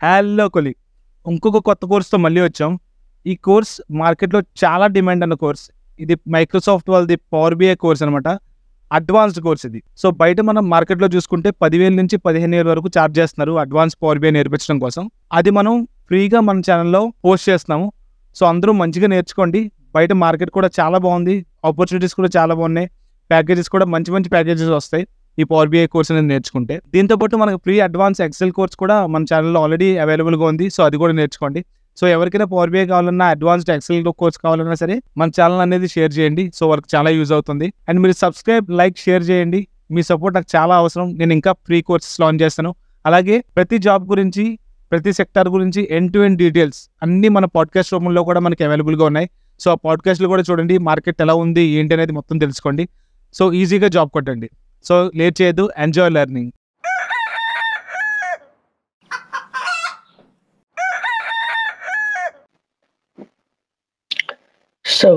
Hello కొలి, ఇంకొక కొత్త కోర్స్తో మళ్ళీ వచ్చాం. ఈ కోర్స్ మార్కెట్లో చాలా డిమాండ్ అన్న కోర్స్. ఇది మైక్రోసాఫ్ట్ వాళ్ళది పవర్ బిఐ కోర్స్ అనమాట. అడ్వాన్స్డ్ కోర్స్ ఇది. సో బయట మనం మార్కెట్లో చూసుకుంటే 10,000 నుంచి 15,000 వరకు ఛార్జ్ చేస్తున్నారు అడ్వాన్స్ పవర్ బిఐ నేర్పించడం కోసం. అది మనం ఫ్రీగా మన ఛానల్లో పోస్ట్ చేస్తున్నాము. సో అందరూ మంచిగా నేర్చుకోండి. బయట మార్కెట్ కూడా చాలా బాగుంది, ఆపర్చునిటీస్ కూడా చాలా బాగున్నాయి, ప్యాకేజెస్ కూడా మంచి మంచి ప్యాకేజెస్ వస్తాయి ఈ పవర్ బిఐ కోర్స్ అనేది నేర్చుకుంటే. దీంతో పాటు మనకు ఫ్రీ అడ్వాన్స్ ఎక్సెల్ కోర్స్ కూడా మన ఛానల్లో ఆల్రెడీ అవైలబుల్గా ఉంది. సో అది కూడా నేర్చుకోండి. సో ఎవరికైనా పవర్ బిఐ కావాలన్నా, అడ్వాన్స్డ్ ఎక్సెల్ కోర్స్ కావాలన్నా సరే మన ఛానల్ అనేది షేర్ చేయండి. సో వాళ్ళకి చాలా యూజ్ అవుతుంది. అండ్ మీరు సబ్స్క్రైబ్, లైక్, షేర్ చేయండి. మీ సపోర్ట్ నాకు చాలా అవసరం. నేను ఇంకా ఫ్రీ కోర్సెస్ లాంచ్ చేస్తాను. అలాగే ప్రతి జాబ్ గురించి, ప్రతి సెక్టార్ గురించి ఎండ్ టు ఎండ్ డీటెయిల్స్ అన్నీ మన పాడ్కాస్ట్ రూపంలో కూడా మనకి అవైలబుల్గా ఉన్నాయి. సో ఆ పాడ్కాస్ట్లు కూడా చూడండి, మార్కెట్ ఎలా ఉంది ఏంటి అనేది మొత్తం తెలుసుకోండి. సో ఈజీగా జాబ్ కొట్టండి. సో లేట్ చేయొద్దు, enjoy learning. So,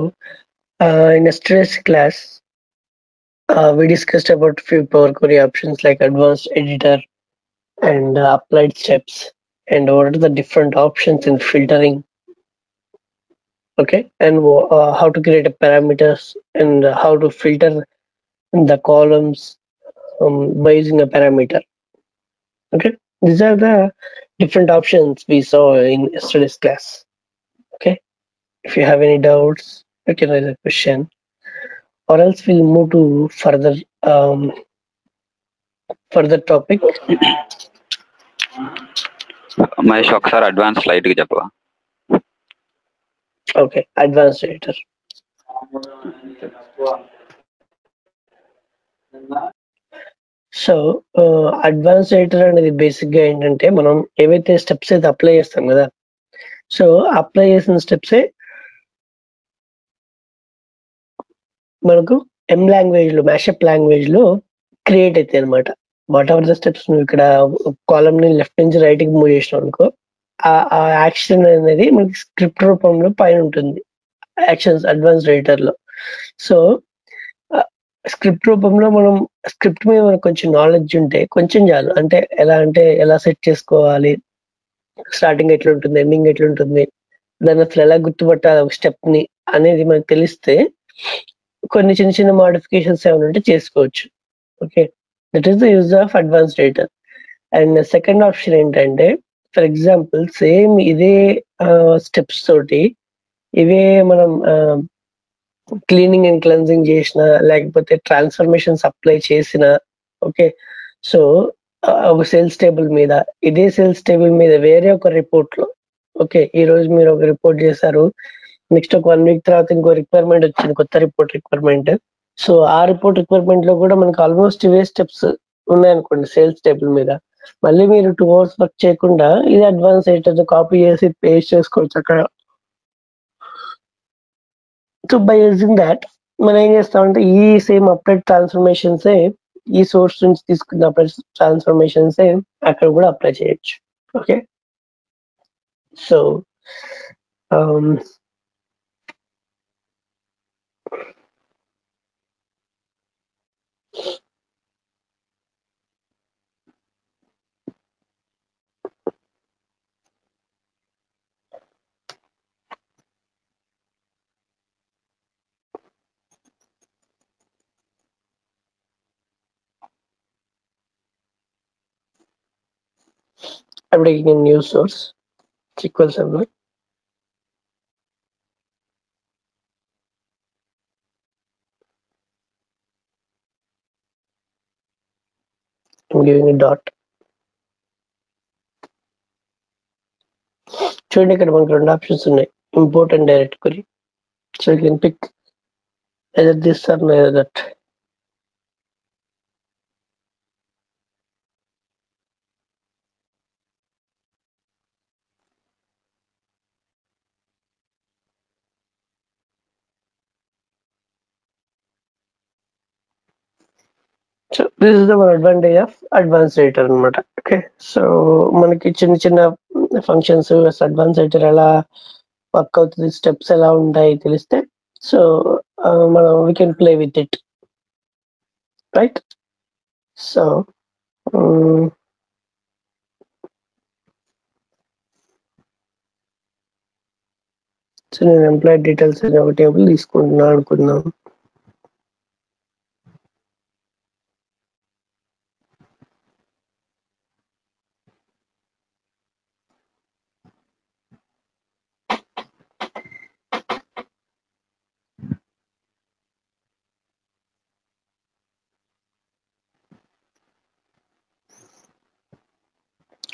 in yesterday's class, we discussed about few Power Query options like advanced editor and applied steps, and what are the different options in filtering. Okay, and how to create a parameters and how to filter the columns by using a parameter. Okay, these are the different options we saw in yesterday's class. Okay, if you have any doubts, you can raise a question, or else we'll move to further topic. Mahesh ఒకసారి advance slide కి చెప్పవా? Okay, advanced editor. So advance editor అనేది basic గా ఏంటంటే, మనం ఏవైతే steps అయితే apply చేస్తాం కదా, సో అప్లై చేసిన స్టెప్సే మనకు లాంగ్వేజ్ లో, మ్యాషప్ లాంగ్వేజ్ లో క్రియేట్ అవుతాయి అనమాట. వాట్ ఎవర్ ద స్టెప్స్ నువ్వు ఇక్కడ కాలమ్ ని లెఫ్ట్ నుంచి రైట్ కి మూవ్ చేసినావు అనుకో, ఆ యాక్షన్ అనేది మనకి స్క్రిప్ట్ రూపంలో పైన ఉంటుంది, యాక్షన్స్ అడ్వాన్స్ ఎడిటర్ లో. సో స్క్రిప్ట్ రూపంలో మనం స్క్రిప్ట్ మీద మనకు కొంచెం నాలెడ్జ్ ఉంటే కొంచెం చాలు. అంటే ఎలా సెట్ చేసుకోవాలి, స్టార్టింగ్ ఎట్లుంటుంది, ఎండింగ్ ఎట్లుంటుంది, దాన్ని అసలు ఎలా గుర్తుపట్టాలి ఒక స్టెప్ ని అనేది మనకు తెలిస్తే కొన్ని చిన్న చిన్న మోడిఫికేషన్స్ ఏమైనా ఉంటే చేసుకోవచ్చు. Okay, that is the use of advanced editor. And second option ఏంటంటే, ఫర్ ఎగ్జాంపుల్ సేమ్ ఇదే స్టెప్స్ తోటి ఇవే మనం క్లీనింగ్ అండ్ క్లెన్జింగ్ చేసిన, లేకపోతే ట్రాన్స్ఫర్మేషన్స్ అప్లై చేసిన, ఓకే, సో ఒక సేల్స్ టేబుల్ మీద, ఇదే సేల్స్ టేబుల్ మీద వేరే ఒక రిపోర్ట్ లో, ఓకే, ఈ రోజు మీరు ఒక రిపోర్ట్ చేశారు, నెక్స్ట్ ఒక 1 వీక్ తర్వాత ఇంకో రిక్వైర్మెంట్ వచ్చింది, కొత్త రిక్వైర్మెంట్. సో ఆ రిపోర్ట్ రిక్వైర్మెంట్ లో కూడా మనకు ఆల్మోస్ట్ ఇవే స్టెప్స్ ఉన్నాయనుకోండి సేల్స్ టేబుల్ మీద, మళ్ళీ మీరు 2 hours వర్క్ చేయకుండా ఇది అడ్వాన్స్ ఎడిటర్ కాపీ చేసి పేస్ట్ చేసుకోవచ్చు అక్కడ. సో బై యూజింగ్ దాట్ మనం ఏం చేస్తామంటే, ఈ సేమ్ అప్డేట్ ట్రాన్స్ఫర్మేషన్స్ ఈ సోర్స్ నుంచి తీసుకున్న అప్డేట్ ట్రాన్స్ఫర్మేషన్స్ అక్కడ కూడా అప్లై చేయొచ్చు. Okay, so I'm taking a new source, SQL Server. I'm giving a dot. చూడండి, ఇక్కడ మనకు 2 ఆప్షన్స్ ఉన్నాయి, import and direct query. So you can pick either this or either that. So this is the advantage of advance editor అనమాట. Okay, so మనకి చిన్న చిన్న functions advance editor ఎలా work అవుతుంది, స్టెప్స్ ఎలా ఉంటాయి తెలిస్తే, సో మనం we can play with it, right? So so నేను ఎంప్లాయీ డీటెయిల్స్ అనే ఒక టేబుల్ తీసుకుంటున్నాను అనుకుందాం.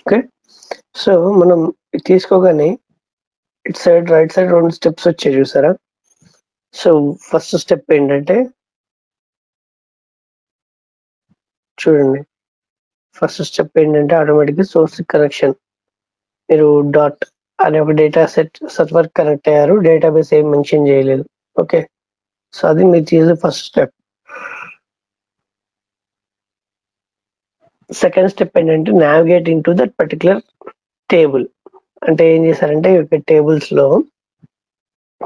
ఓకే, సో మనం తీసుకోగానే ఇటు సైడ్ రైట్ సైడ్ 2 స్టెప్స్ వచ్చాయి చూసారా. సో ఫస్ట్ స్టెప్ ఏంటంటే చూడండి, ఫస్ట్ స్టెప్ ఏంటంటే ఆటోమేటిక్గా సోర్స్ కనెక్షన్. మీరు డాట్ అనే ఒక డేటా సెట్ సర్వర్ కనెక్ట్ అయ్యారు, డేటాబేస్ ఏం మెన్షన్ చేయలేదు. ఓకే, సో అది మీరు చేసే ఫస్ట్ స్టెప్. సెకండ్ స్టెప్ ఏంటంటే navigate in to that particular table. అంటే ఏం చేశారంటే ఇక్కడ టేబుల్స్ లో,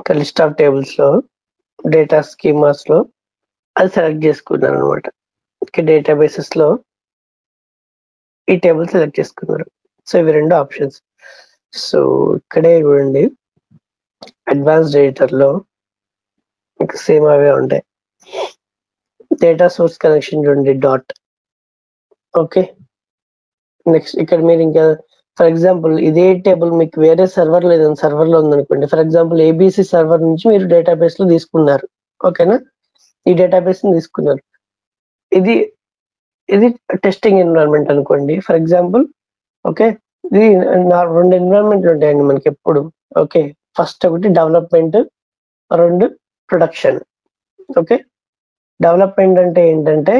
ఒక లిస్ట్ ఆఫ్ టేబుల్స్ లో, డేటా స్కీమాస్ లో అది సెలెక్ట్ చేసుకున్నారు అనమాట. ఇక్కడ డేటాబేసెస్ లో ఈ టేబుల్ సెలెక్ట్ చేసుకున్నారు. సో ఇవి 2 ఆప్షన్స్. సో ఇక్కడే చూడండి, అడ్వాన్స్డ్ ఎడిటర్ లో మీకు సేమ్ అవే ఉంటాయి. డేటా సోర్స్ కనెక్షన్ చూడండి డాట్. ఓకే, నెక్స్ట్ ఇక్కడ మీరు ఇంకా ఫర్ ఎగ్జాంపుల్ ఇదే టేబుల్ మీకు వేరే సర్వర్ లేదని సర్వర్ లో ఉందనుకోండి. ఫర్ ఎగ్జాంపుల్ ఏబిసి సర్వర్ నుంచి మీరు డేటాబేస్ లో తీసుకున్నారు. ఓకేనా, ఈ డేటాబేస్ ని తీసుకున్నారు. ఇది ఇది టెస్టింగ్ ఎన్విరాన్మెంట్ అనుకోండి ఫర్ ఎగ్జాంపుల్. ఓకే, ఇది 2 ఎన్విరాన్మెంట్లు ఉంటాయండి మనకి ఎప్పుడు. ఓకే, ఫస్ట్ ఒకటి డెవలప్మెంట్, 2 ప్రొడక్షన్. ఓకే, డెవలప్మెంట్ అంటే ఏంటంటే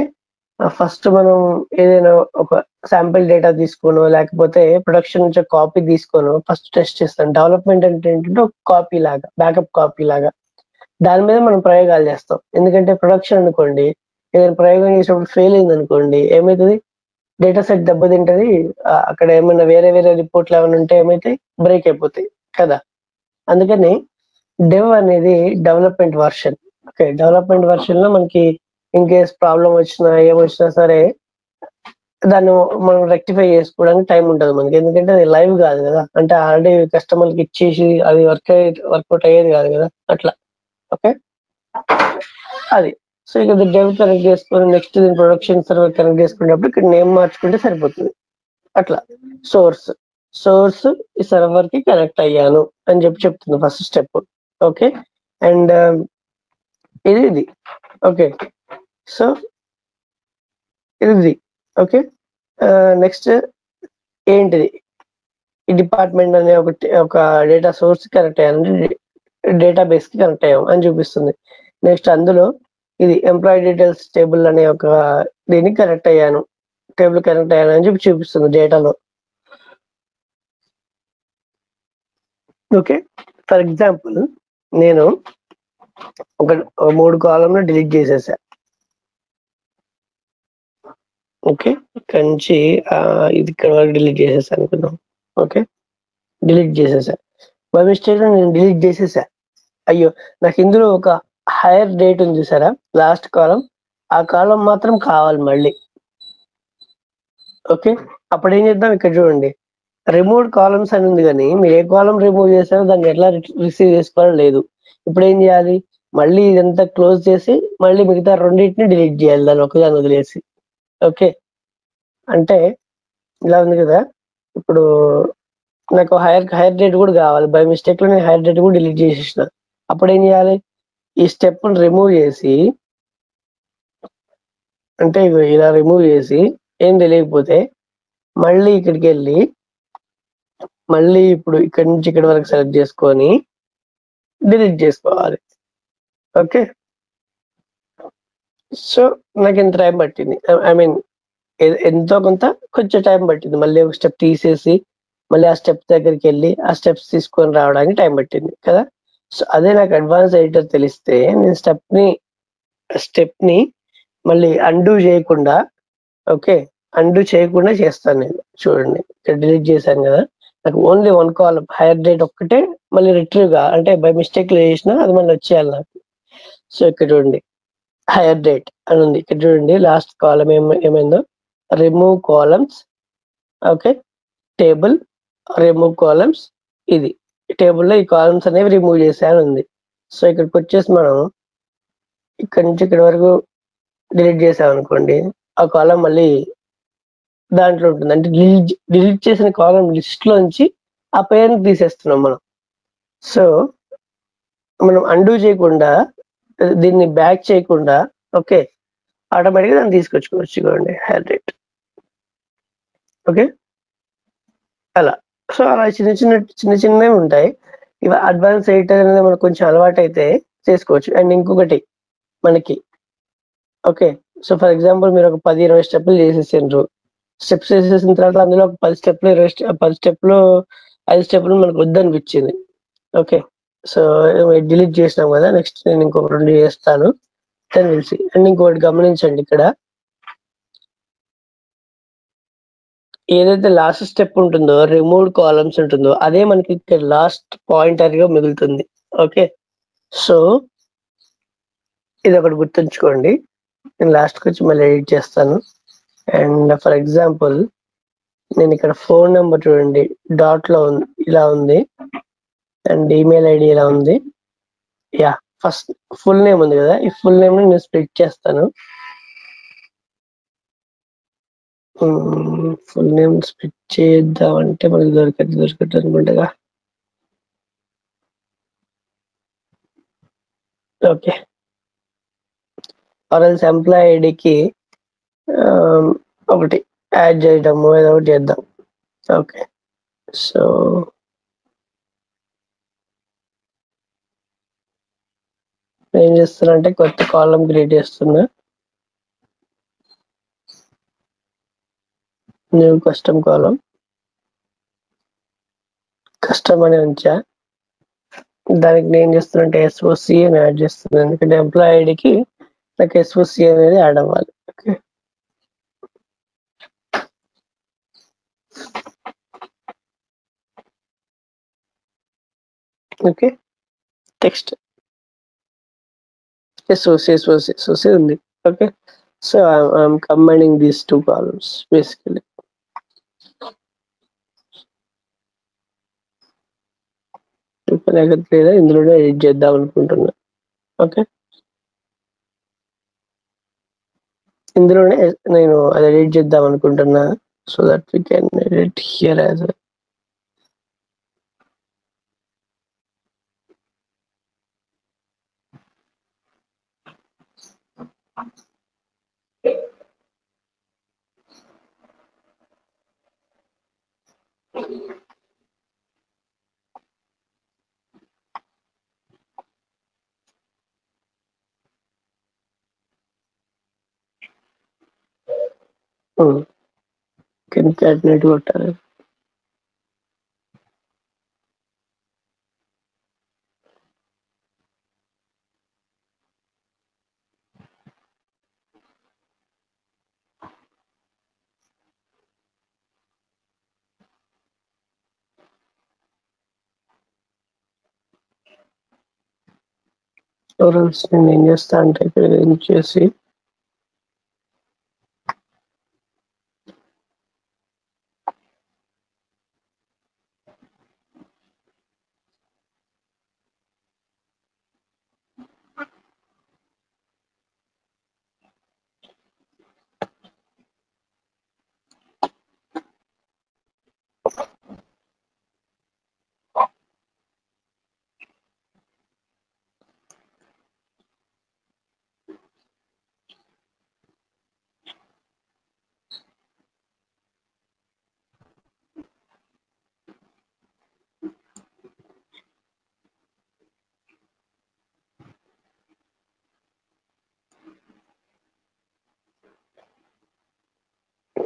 ఫస్ట్ మనం ఏదైనా ఒక శాంపిల్ డేటా తీసుకోనో లేకపోతే ప్రొడక్షన్ నుంచి కాపీ తీసుకోనో ఫస్ట్ టెస్ట్ చేస్తాం. డెవలప్మెంట్ అంటే ఏంటంటే ఒక కాపీ లాగా, బ్యాకప్ కాపీ లాగా, దాని మీద మనం ప్రయోగాలు చేస్తాం. ఎందుకంటే ప్రొడక్షన్ అనుకోండి, ఏదైనా ప్రయోగం చేసినప్పుడు ఫెయిల్ అయింది అనుకోండి, ఏమవుతుంది, డేటా సెట్ దెబ్బతింటది. అక్కడ ఏమైనా వేరే వేరే రిపోర్ట్లు ఏమైనా ఉంటే ఏమైతాయి, బ్రేక్ అయిపోతాయి కదా. అందుకని డెవ్ అనేది development version. Okay, development version లో మనకి ఇన్ కేస్ ప్రాబ్లం వచ్చినా ఏమొచ్చినా సరే దాన్ని మనం రెక్టిఫై చేసుకోవడానికి టైం ఉంటుంది మనకి. ఎందుకంటే అది లైవ్ కాదు కదా, అంటే ఆల్రెడీ కస్టమర్కి ఇచ్చేసి అది వర్కౌట్ అయ్యేది కాదు కదా అట్లా. ఓకే, అది. సో ఇక డెవ్ కనెక్ట్ చేసుకొని నెక్స్ట్ దీని ప్రొడక్షన్ సర్వర్ కనెక్ట్ చేసుకునేటప్పుడు ఇక్కడ నేమ్ మార్చుకుంటే సరిపోతుంది. అట్లా సోర్స్ ఈ సర్వర్ కి కనెక్ట్ అయ్యాను అని చెప్తుంది ఫస్ట్ స్టెప్. ఓకే, అండ్ ఇది ఓకే, సో ఇది ఓకే. నెక్స్ట్ ఏంటిది, ఈ డిపార్ట్మెంట్ అనే ఒక డేటా సోర్స్ కనెక్ట్ అయ్యాను, డేటాబేస్ కి కనెక్ట్ అయ్యాము అని చూపిస్తుంది. నెక్స్ట్ అందులో ఇది ఎంప్లాయీ డీటెయిల్స్ టేబుల్ అనే ఒక దీనికి కనెక్ట్ అయ్యాను, టేబుల్ కనెక్ట్ అయ్యాను అని చెప్పి చూపిస్తుంది డేటాలో. ఓకే, ఫర్ ఎగ్జాంపుల్ నేను ఒక 3 కాలంలో డిలీట్ చేసేసా. ఓకే, ఇక్కడ నుంచి ఇది ఇక్కడ వరకు డిలీట్ చేసేసా అనుకుందాం. ఓకే, డిలీట్ చేసేసా, బై మిస్టేక్ నేను డిలీట్ చేసేసా. అయ్యో, నాకు ఇందులో ఒక హైయర్ డేట్ ఉంది చూసారా, లాస్ట్ కాలం, ఆ కాలం మాత్రం కావాలి మళ్ళీ. ఓకే, అప్పుడు ఏం చేద్దాం, ఇక్కడ చూడండి రిమూవ్ కాలమ్స్ అని ఉంది, కానీ మీరు ఏ కాలం రిమూవ్ చేశారో దాన్ని ఎట్లా రిసీవ్ చేసుకోవాలో లేదు. ఇప్పుడు ఏం చేయాలి, మళ్ళీ ఇదంతా క్లోజ్ చేసి మళ్ళీ మిగతా 2ని డిలీట్ చేయాలి, దాన్ని ఒకదాన్ని వదిలేసి. ఓకే, అంటే ఇలా ఉంది కదా. ఇప్పుడు నాకు హైయర్ డేట్ కూడా కావాలి, బై మిస్టేక్ లో నేను హైయర్ డేట్ కూడా డిలీట్ చేసేసిన. అప్పుడు ఏం చేయాలి, ఈ స్టెప్ రిమూవ్ చేసి, అంటే ఇలా రిమూవ్ చేసి ఏం తెలియకపోతే మళ్ళీ ఇక్కడికి వెళ్ళి మళ్ళీ ఇప్పుడు ఇక్కడి నుంచి ఇక్కడి వరకు సెలెక్ట్ చేసుకొని డిలీట్ చేసుకోవాలి. ఓకే, సో నాకు ఎంత టైం పట్టింది, ఐ మీన్ ఎంతో కొంత కొంచెం టైం పట్టింది. మళ్ళీ ఒక స్టెప్ తీసేసి మళ్ళీ ఆ స్టెప్ దగ్గరికి వెళ్ళి ఆ స్టెప్స్ తీసుకొని రావడానికి టైం పట్టింది కదా. సో అదే నాకు అడ్వాన్స్ ఎడిటర్ తెలిస్తే నేను స్టెప్ని మళ్ళీ అండూ చేయకుండా, ఓకే, అండూ చేయకుండా చేస్తాను నేను. చూడండి ఇక్కడ డిలీట్ చేశాను కదా, నాకు ఓన్లీ 1 కాలం హైయర్ డేట్ ఒక్కటే మళ్ళీ రిట్రీవ్ గా, అంటే బై మిస్టేక్ లో చేసినా అది మళ్ళీ వచ్చేయాలి నాకు. సో ఇక్కడ చూడండి హైయర్ డేట్ అని ఉంది, ఇక్కడ చూడండి లాస్ట్ కాలం ఏమైందో, remove columns. Okay, table remove columns, ఇది ఈ టేబుల్లో ఈ కాలమ్స్ అనేవి రిమూవ్ చేసాను ఉంది. సో ఇక్కడికి వచ్చేసి మనం ఇక్కడ నుంచి ఇక్కడ వరకు డిలీట్ చేసాం అనుకోండి, ఆ కాలం మళ్ళీ దాంట్లో ఉంటుంది. అంటే డిలీట్ చేసిన కాలం లిస్ట్ లోంచి ఆ పేరుని తీసేస్తున్నాం మనం. సో మనం అండూ చేయకుండా, దీన్ని బ్యాక్ చేయకుండా, ఓకే, ఆటోమేటిక్గా దాన్ని తీసుకొచ్చుకోవచ్చు. చూడండి హైలైట్, ఓకే, అలా. సో అలా చిన్నవి ఉంటాయి. ఇవి అడ్వాన్స్ ఎడిటర్ అనేది మనకు కొంచెం అలవాటు అయితే చేసుకోవచ్చు. అండ్ ఇంకొకటి మనకి, ఓకే, సో ఫర్ ఎగ్జాంపుల్ మీరు ఒక 10-20 స్టెప్పులు చేసేసిండ్రు. స్టెప్స్ చేసేసిన తర్వాత అందులో ఒక 10 స్టెప్లు 5 స్టెప్లు మనకు వద్దనిపించింది. ఓకే, సో డిలీట్ చేసినాం కదా, నెక్స్ట్ నేను ఇంకొక 2 చేస్తాను తెలిసి. అండ్ ఇంకొకటి గమనించండి, ఇక్కడ ఏదైతే లాస్ట్ స్టెప్ ఉంటుందో, రిమూవ్ కాలమ్స్ ఉంటుందో, అదే మనకి ఇక్కడ లాస్ట్ పాయింటర్ గా మిగులుతుంది. ఓకే, సో ఇది ఒకటి గుర్తుంచుకోండి. నేను లాస్ట్కి వచ్చి మళ్ళీ ఎడిట్ చేస్తాను. అండ్ ఫర్ ఎగ్జాంపుల్ నేను ఇక్కడ ఫోన్ నెంబర్ చూడండి, డాట్ లో ఉంది, ఇలా ఉంది. అండ్ ఈమెయిల్ ఐడి ఇలా ఉంది. యా, ఫస్ట్ ఫుల్ నేమ్ ఉంది కదా, ఈ ఫుల్ నేమ్ నేను స్ప్లిట్ చేస్తాను. ఫుల్ నేమ్ స్ప్లిట్ చేద్దామంటే మనకి దొరకట్టు అనుకుంటా. ఓకే, ఆర్ఎల్స్ ఎంప్లాయ్ ఐడికి ఒకటి యాడ్ చేయడము, ఏదో ఒకటి చేద్దాం. ఓకే, సో ఏం చేస్తున్నా అంటే కొత్త కాలం క్రియేట్ చేస్తున్నా. న్యూ కస్టమ్ కాలం, కస్టమ్ అని ఉంచా. దానికి నేను చేస్తున్నా అంటే ఎస్ఓసి అని యాడ్ చేస్తున్నాను, ఎందుకంటే ఎంప్లాయ్ ఐడికి నాకు ఎస్ఓసి అనేది యాడ్ అవ్వాలి. ఓకే, ఓకే, టెక్స్ట్ ఎస్ఓసి ఉంది. Okay, so I'm combining these 2 columns basically. లేదా ఇందులోనే ఎడిట్ చేద్దాం అనుకుంటున్నా. ఓకే, ఇందులోనే నేను అది ఎడిట్ చేద్దాం అనుకుంటున్నా. So that we can edit here as concatenate కొట్టాలి. నేను ఏం చేస్తా అంటే ఇక్కడ ఏం చేసి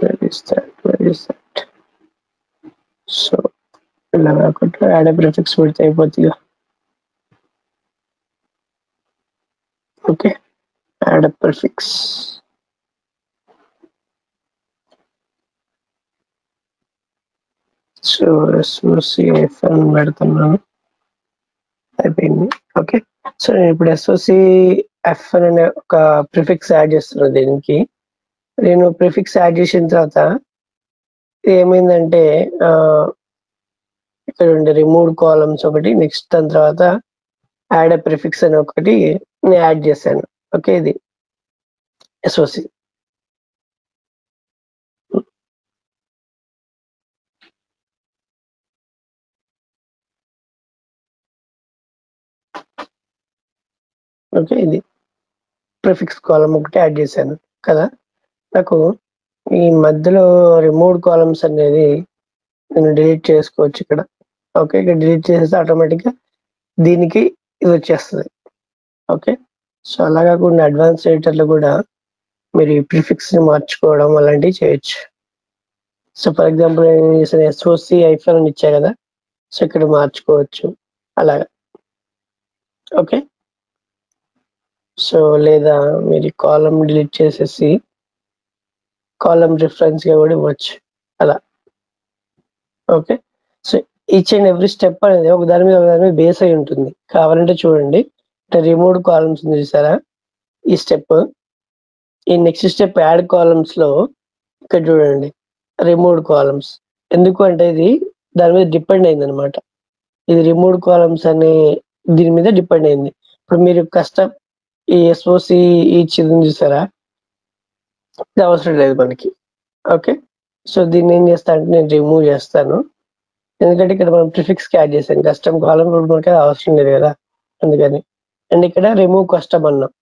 where is that? సో ఇలా కాకుండా యాడ్ ప్రిఫిక్స్ పెడితే అయిపోతుంది. Okay, add prefix. సో ఎస్ఓసిఎఫ్ అని పెడుతున్నాను, అయిపోయింది. ఓకే, సో నేను ఇప్పుడు ఎస్ఓసిఎఫ్ అనే ఒక ప్రిఫిక్స్ యాడ్ చేస్తున్నాను. దీనికి నేను ప్రిఫిక్స్ యాడ్ చేసిన తర్వాత ఏమైందంటే ఇక్కడ ఉండే రిమూవ్ కాలమ్స్ ఒకటి, నెక్స్ట్ దాని తర్వాత యాడ్ ప్రిఫిక్స్ అని ఒకటి నేను యాడ్ చేశాను. ఓకే, ఇది ఎస్ఓసి. ఓకే, ఇది ప్రిఫిక్స్ కాలమ్ ఒకటి యాడ్ చేశాను కదా. నాకు ఈ మధ్యలో రిమూవ్ కాలమ్స్ అనేది నేను డిలీట్ చేసుకోవచ్చు ఇక్కడ. ఓకే, ఇక్కడ డిలీట్ చేసేస్తే ఆటోమేటిక్గా దీనికి ఇది వచ్చేస్తుంది. ఓకే, సో అలా కాకుండా అడ్వాన్స్ ఎడిటర్లో కూడా మీరు ఈ ప్రిఫిక్స్ని మార్చుకోవడం అలాంటివి చేయొచ్చు. సో ఫర్ ఎగ్జాంపుల్ నేను చేసిన ఎస్ఓసి ఐఫోన్ అని ఇచ్చా కదా, సో ఇక్కడ మార్చుకోవచ్చు అలాగా. ఓకే, సో లేదా మీరు కాలం డిలీట్ చేసేసి కాలం రిఫరెన్స్గా కూడా ఇవ్వచ్చు అలా. Okay, so each and every step అనేది ఒక దాని మీద బేస్ అయి ఉంటుంది. కావాలంటే చూడండి, అంటే రిమూవ్ కాలమ్స్ ఉంది చూసారా, ఈ స్టెప్. ఈ నెక్స్ట్ స్టెప్ యాడ్ కాలమ్స్ లో ఇక్కడ చూడండి రిమూవ్ కాలమ్స్. ఎందుకు అంటే ఇది దాని మీద డిపెండ్ అయింది అనమాట. ఇది రిమూవ్ కాలమ్స్ అనే దీని మీద డిపెండ్ అయింది. ఇప్పుడు మీరు కష్టం ఈ ఎస్ఓసి ఈచ్ ఇది చూసారా, ఇది అవసరం లేదు మనకి. ఓకే, సో దీన్ని ఏం చేస్తా అంటే నేను రిమూవ్ చేస్తాను, ఎందుకంటే ఇక్కడ మనం ప్రిఫిక్స్ యాడ్ చేసాం. కస్టమ్ కాలం మనకి అవసరం లేదు కదా, అందుకని. అండ్ ఇక్కడ రిమూవ్ కస్టమ్ అన్నాం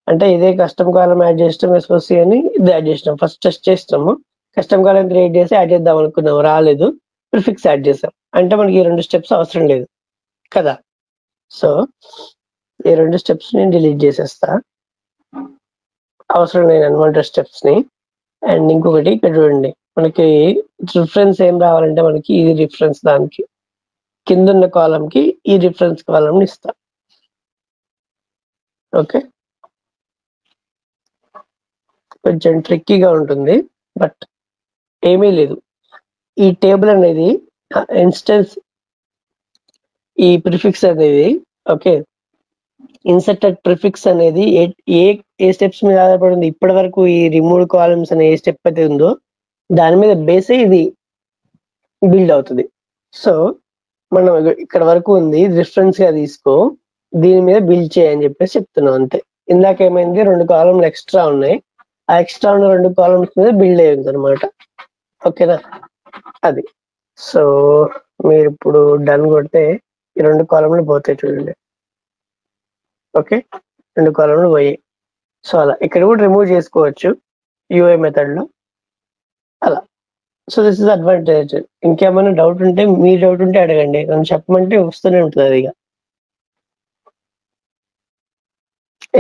అంటే ఇదే కస్టమ్ కాలం యాడ్ చేస్తాం, ఎస్ఓసి అని ఇది యాడ్ చేసినాం. ఫస్ట్ టెస్ట్ చేస్తాము, కస్టమ్ కాలం క్రియేట్ చేసి యాడ్ చేద్దాం అనుకున్నాం, రాలేదు, ప్రిఫిక్స్ యాడ్ చేసాం. అంటే మనకి ఈ 2 స్టెప్స్ అవసరం లేదు కదా. సో ఈ 2 స్టెప్స్ నేను డిలీట్ చేసేస్తా, అవసరం లేని అనమాట స్టెప్స్ ని. అండ్ ఇంకొకటి ఇక్కడ చూడండి, మనకి రిఫరెన్స్ ఏం రావాలంటే మనకి ఇది రిఫరెన్స్, దానికి కింద ఉన్న కాలం కి ఈ రిఫరెన్స్ కాలం ఇస్తా. ఓకే, కొంచెం ట్రిక్కీగా ఉంటుంది, బట్ ఏమీ లేదు. ఈ టేబుల్ అనేది ఇన్స్టెన్స్, ఈ ప్రిఫిక్స్ అనేది ఓకే, ఇన్సర్టెడ్ ప్రిఫిక్స్ అనేది ఏ స్టెప్స్ మీద ఆధారపడింది. ఇప్పటి వరకు ఈ రిమూవ్ కాలమ్స్ అనే ఏ స్టెప్ అయితే ఉందో దాని మీద బేస్ ఇది బిల్డ్ అవుతుంది. సో మనం ఇక్కడ వరకు ఉంది, రిఫరెన్స్ గా తీసుకో, దీని మీద బిల్డ్ చేయని చెప్పేసి చెప్తున్నాం అంతే. ఇందాక ఏమైంది, 2 కాలమ్లు ఎక్స్ట్రా ఉన్నాయి, ఆ ఎక్స్ట్రా ఉన్న 2 కాలమ్స్ మీద బిల్డ్ అయ్యింది అనమాట. ఓకేనా, అది. సో మీరు ఇప్పుడు డన్ కొడితే ఈ 2 కాలమ్లు పోతాయి చూడండి. ఓకే, 2 కాలమ్లు పోయాయి. సో అలా ఇక్కడ కూడా రిమూవ్ చేసుకోవచ్చు యూఐ మెథడ్ లో అలా. So this is advantage. ఇంకేమైనా డౌట్ ఉంటే, మీ డౌట్ ఉంటే అడగండి, నన్ను చెప్పమంటే వస్తూనే ఉంటుంది అది.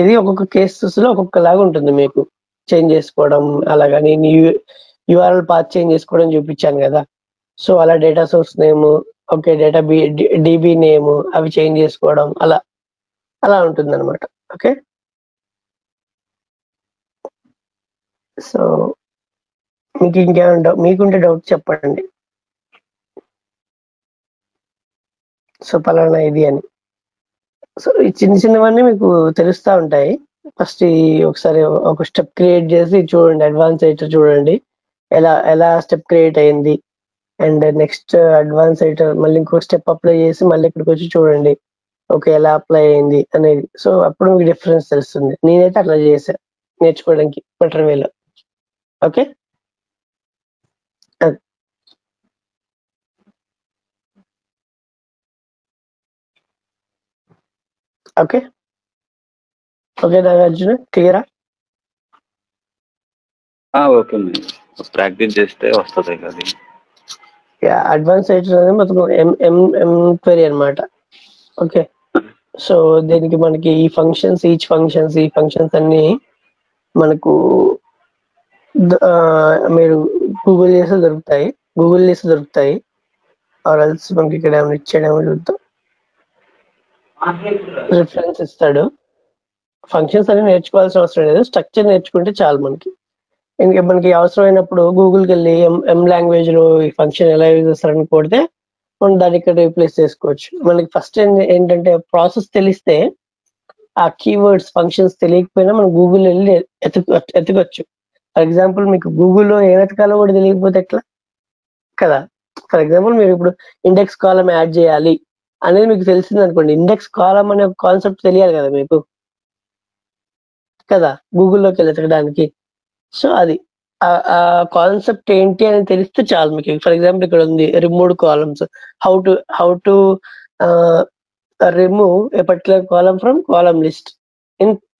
ఇది ఒక్కొక్క కేసెస్ లో ఒక్కొక్కలాగా ఉంటుంది, మీకు చేంజ్ చేసుకోవడం అలాగా. నేను యూఆర్ఎల్ పాత్ చేంజ్ చేసుకోవడం చూపించాను కదా, సో అలా data source name, okay, data dB name అవి చేంజ్ చేసుకోవడం అలా అలా ఉంటుంది అనమాట. ఓకే, సో మీకు ఇంకేమైనా మీకుంటే డౌట్ చెప్పండి. సో పలానా ఇది అని. సో ఈ చిన్న చిన్నవన్నీ మీకు తెలుస్తూ ఉంటాయి. ఫస్ట్ ఒకసారి ఒక స్టెప్ క్రియేట్ చేసి చూడండి, అడ్వాన్స్ ఎడిటర్ చూడండి ఎలా ఎలా స్టెప్ క్రియేట్ అయింది. అండ్ నెక్స్ట్ అడ్వాన్స్ ఎడిటర్ మళ్ళీ ఇంకో స్టెప్ అప్లై చేసి మళ్ళీ ఇక్కడికి వచ్చి చూడండి ఓకే ఎలా అప్లై అయింది అనేది. సో అప్పుడు మీకు డిఫరెన్స్ తెలుస్తుంది. నేనైతే అట్లా చేశాను నేర్చుకోవడానికి బెటర్ వేలో. ఓకే, ఓకే ఓకే నాగార్జున, క్లియరా? ఓకే, ప్రాక్టీస్ చేస్తే వస్తుంది అది. అడ్వాన్స్ ఎడిటర్ అనేది మొత్తం ఎం క్వెరీ అనమాట. ఓకే, సో దీనికి మనకి ఈ ఫంక్షన్స్ ఈ ఫంక్షన్స్ అన్ని మనకు మీరు గూగుల్ చేస్తే దొరుకుతాయి. ఆర్ ఎల్స్ మనకి ఇక్కడ ఏమైనా ఇచ్చాడేమో చూద్దాం. రిఫరెన్స్ ఇస్తాడు. ఫంక్షన్స్ అన్ని నేర్చుకోవాల్సిన అవసరం లేదు, స్ట్రక్చర్ నేర్చుకుంటే చాలు మనకి. ఇంకా మనకి అవసరమైనప్పుడు గూగుల్కి వెళ్ళి ఎం లాంగ్వేజ్ లో ఈ ఫంక్షన్ ఎలా యూజ్ చేస్తారని కొడితే మనం దాన్ని ఇక్కడ రీప్లేస్ చేసుకోవచ్చు. మనకి ఫస్ట్ ఏంటంటే ప్రాసెస్ తెలిస్తే ఆ కీవర్డ్స్ ఫంక్షన్స్ తెలియకపోయినా మనం గూగుల్ వెళ్ళి ఎతకొచ్చు. ఫర్ ఎగ్జాంపుల్ మీకు గూగుల్లో ఏ వెతకాలో కూడా తెలియకపోతే ఎట్లా కదా. ఫర్ ఎగ్జాంపుల్ మీరు ఇప్పుడు ఇండెక్స్ కాలం యాడ్ చేయాలి అనేది మీకు తెలిసింది అనుకోండి, ఇండెక్స్ కాలం అనే కాన్సెప్ట్ తెలియాలి కదా మీకు, కదా గూగుల్లోకి వెళ్ళి వెతకడానికి. సో అది ఆ కాన్సెప్ట్ ఏంటి అని తెలిస్తే చాలు మీకు. ఫర్ ఎగ్జాంపుల్ ఇక్కడ ఉంది remove columns, how to remove a particular column from column list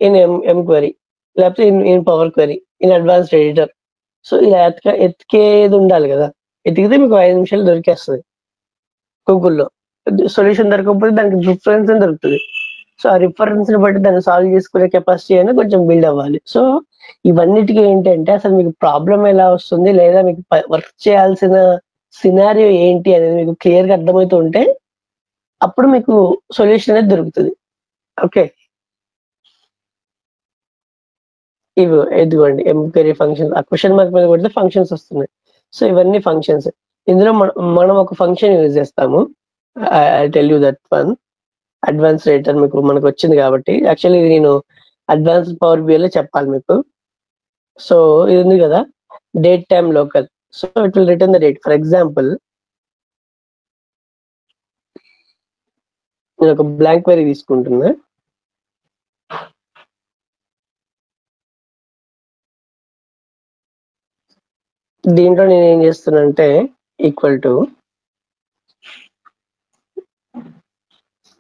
in M query, లేకపోతే in power query, in advanced editor. So ఇలా ఎతికేది ఉండాలి కదా, ఎతికితే మీకు 5 నిమిషాలు దొరికేస్తుంది గూగుల్లో. సొల్యూషన్ దొరకకపోతే దానికి రిఫరెన్స్ దొరుకుతుంది. సో ఆ రిఫరెన్స్ ని బట్టి దాన్ని సాల్వ్ చేసుకునే కెపాసిటీ అనేది కొంచెం బిల్డ్ అవ్వాలి. సో ఇవన్నిటికీ ఏంటంటే అసలు మీకు ప్రాబ్లం ఎలా వస్తుంది, లేదా మీకు వర్క్ చేయాల్సిన సినారియో ఏంటి అనేది మీకు క్లియర్ గా అర్థమవుతూ ఉంటే అప్పుడు మీకు సొల్యూషన్ అనేది దొరుకుతుంది. ఓకే, ఇదిగోండి ఎంక్వైరీ ఫంక్షన్. ఆ క్వశ్చన్ మార్క్ మీద కొడితే ఫంక్షన్స్ వస్తున్నాయి. సో ఇవన్నీ ఫంక్షన్స్. ఇందులో మనం ఒక ఫంక్షన్ యూజ్ చేస్తాము. I tell you that one. Advance rater మనకు వచ్చింది కాబట్టి, యాక్చువల్లీ ఇది నేను అడ్వాన్స్ పవర్ బిఐ లో చెప్పాలి మీకు. సో ఇది ఉంది కదా date time local. So it will return the date. For example నేను ఒక బ్లాంక్ క్వెరీ తీసుకుంటున్నా. దీంట్లో నేను ఏం చేస్తున్నా అంటే equal to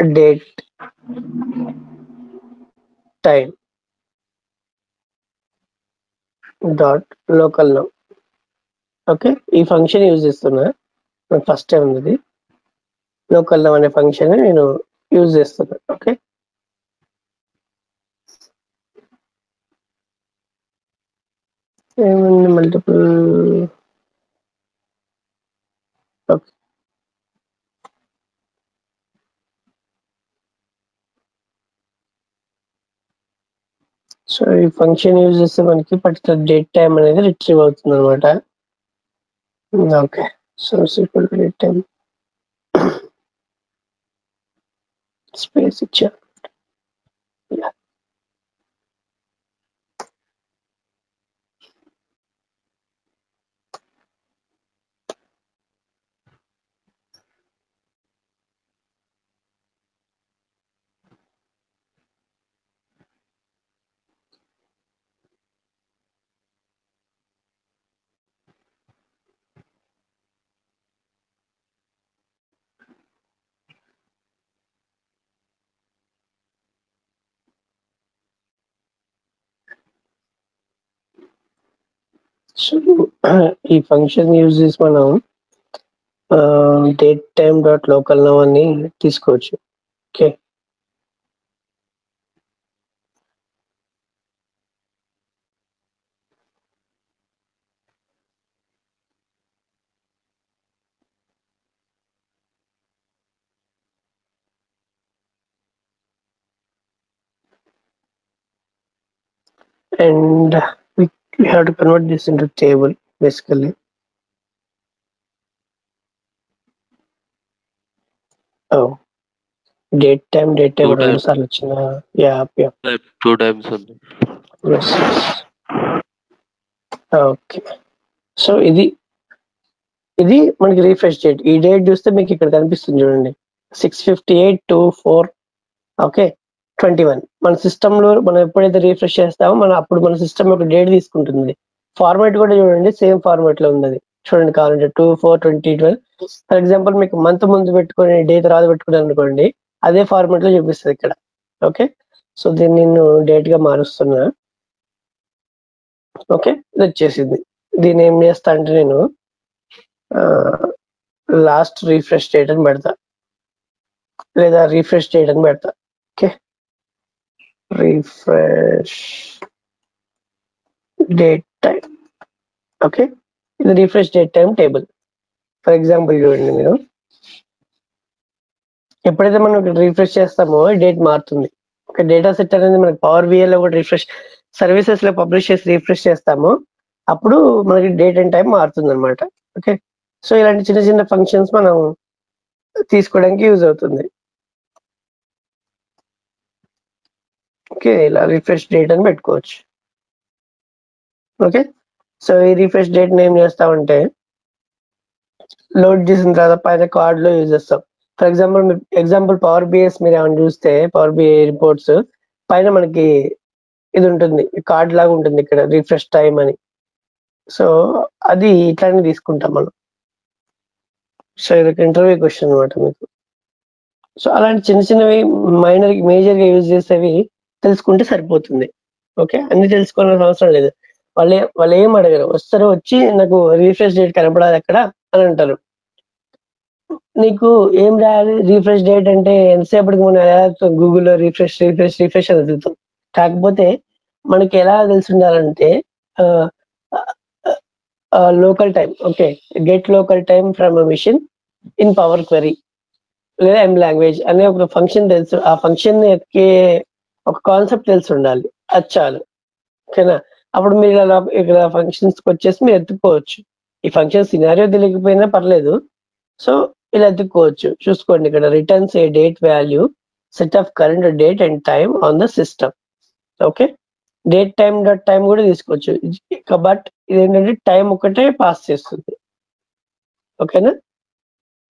date time dot local now. Okay, ఈ ఫంక్షన్ యూజ్ చేస్తున్నా. నాకు ఫస్ట్ టైం ఉంది లోకల్ నౌ అనే ఫంక్షన్ నేను యూజ్ చేస్తున్నా. ఓకే, ఏముంది మల్టిపుల్. ఓకే, సో ఈ ఫంక్షన్ యూజ్ చేస్తే మనకి పర్టికులర్ డేట్ టైం అనేది రిట్రీవ్ అవుతుంది అనమాట. Okay, so equal to date time space ఇచ్చా. సో ఈ ఫంక్షన్ యూజ్ చేసి మనం date time dot local now అని తీసుకోవచ్చు. Okay, and we have to convert this into table basically. Oh, date time రెండు సార్లు వచ్చిన. టూ టైమ్స్ ఉంది. ఓకే, సో ఇది మనకి రీఫ్రెష్ డేట్. ఈ డేట్ చూస్తే మీకు ఇక్కడ కనిపిస్తుంది చూడండి, 6:58:04. ఓకే, 21. మన సిస్టమ్ లో మనం ఎప్పుడైతే రీఫ్రెష్ చేస్తామో అప్పుడు మన సిస్టమ్ ఒక డేట్ తీసుకుంటుంది. ఫార్మాట్ కూడా చూడండి, సేమ్ ఫార్మాట్ లో ఉంది. చూడండి కావాలంటే 2/4/2012. ఫర్ ఎగ్జాంపుల్ మీకు మంత్ ముందు పెట్టుకొని డే తర్వాత పెట్టుకున్నాను అనుకోండి, అదే ఫార్మాట్ లో చూపిస్తుంది ఇక్కడ. ఓకే, సో దీన్ని నేను డేట్ గా మారుస్తున్నా. ఓకే, ఇది వచ్చేసింది. దీన్ని ఏం చేస్తా అంటే నేను లాస్ట్ రీఫ్రెష్ డేట్ అని పెడతా, లేదా రీఫ్రెష్ డేట్ అని పెడతా. Okay, refresh date time. Okay, ఇది refresh date time table. For example చూడండి, మీరు ఎప్పుడైతే మనం రీఫ్రెష్ చేస్తామో డేట్ మారుతుంది. ఒక డేటా సెట్ అనేది మనకి పవర్ బిఐ లో కూడా రీఫ్రెష్ సర్వీసెస్ లో పబ్లిష్ చేసి రీఫ్రెష్ చేస్తామో అప్పుడు మనకి డేట్ అండ్ టైం మారుతుంది అనమాట. ఓకే, సో ఇలాంటి చిన్న చిన్న ఫంక్షన్స్ మనం తీసుకోవడానికి యూజ్ అవుతుంది. ఓకే, ఇలా రిఫ్రెష్ డేట్ అని పెట్టుకోవచ్చు. ఓకే, సో ఈ రిఫ్రెష్ డేట్ ఏం చేస్తామంటే లోడ్ చేసిన తర్వాత పైన కార్డ్లో యూజ్ చేస్తాం. ఫర్ ఎగ్జాంపుల్ పవర్ బిఎస్ మీరు ఏమైనా చూస్తే పవర్ బిఐ రిపోర్ట్స్ పైన మనకి ఇది ఉంటుంది, కార్డ్ లాగా ఉంటుంది ఇక్కడ రిఫ్రెష్ టైం అని. సో అది ఇట్లానే తీసుకుంటాం మనం. సో ఇది ఒక ఇంటర్వ్యూ క్వశ్చన్ అనమాట మీకు. సో అలాంటి చిన్న చిన్నవి మేజర్గా యూజ్ చేసేవి తెలుసుకుంటే సరిపోతుంది. ఓకే, అన్ని తెలుసుకోవాల్సిన అవసరం లేదు. వాళ్ళు ఏం అడగరు, వస్తారు వచ్చి నాకు రిఫ్రెష్ డేట్ కనపడాలి అక్కడ అని అంటారు. నీకు ఏం రాయాలి, రిఫ్రెష్ డేట్ అంటే ఎంతసేపటికి మనం గూగుల్లో రిఫ్రెష్ అని వెతుకుతాం. కాకపోతే మనకి ఎలా తెలిసి ఉండాలంటే local time, okay, get local time from a mission in power query లేదా ఎం లాంగ్వేజ్ అనే ఒక ఫంక్షన్ తెలుసు. ఆ ఫంక్షన్ ఎక్కే ఒక కాన్సెప్ట్ తెలిసి ఉండాలి, అది చాలు. ఓకేనా, అప్పుడు మీరు అలా ఇక్కడ ఫంక్షన్స్కి వచ్చేసి మీరు ఎత్తుకోవచ్చు. ఈ ఫంక్షన్ సినారియో తెలియకపోయినా పర్లేదు. సో ఇలా ఎత్తుక్కోవచ్చు. చూసుకోండి ఇక్కడ returns A date value set of current date and time on the system. Okay, date time dot time కూడా తీసుకోవచ్చు, బట్ ఇదేంటంటే టైం ఒకటే పాస్ చేస్తుంది. ఓకేనా,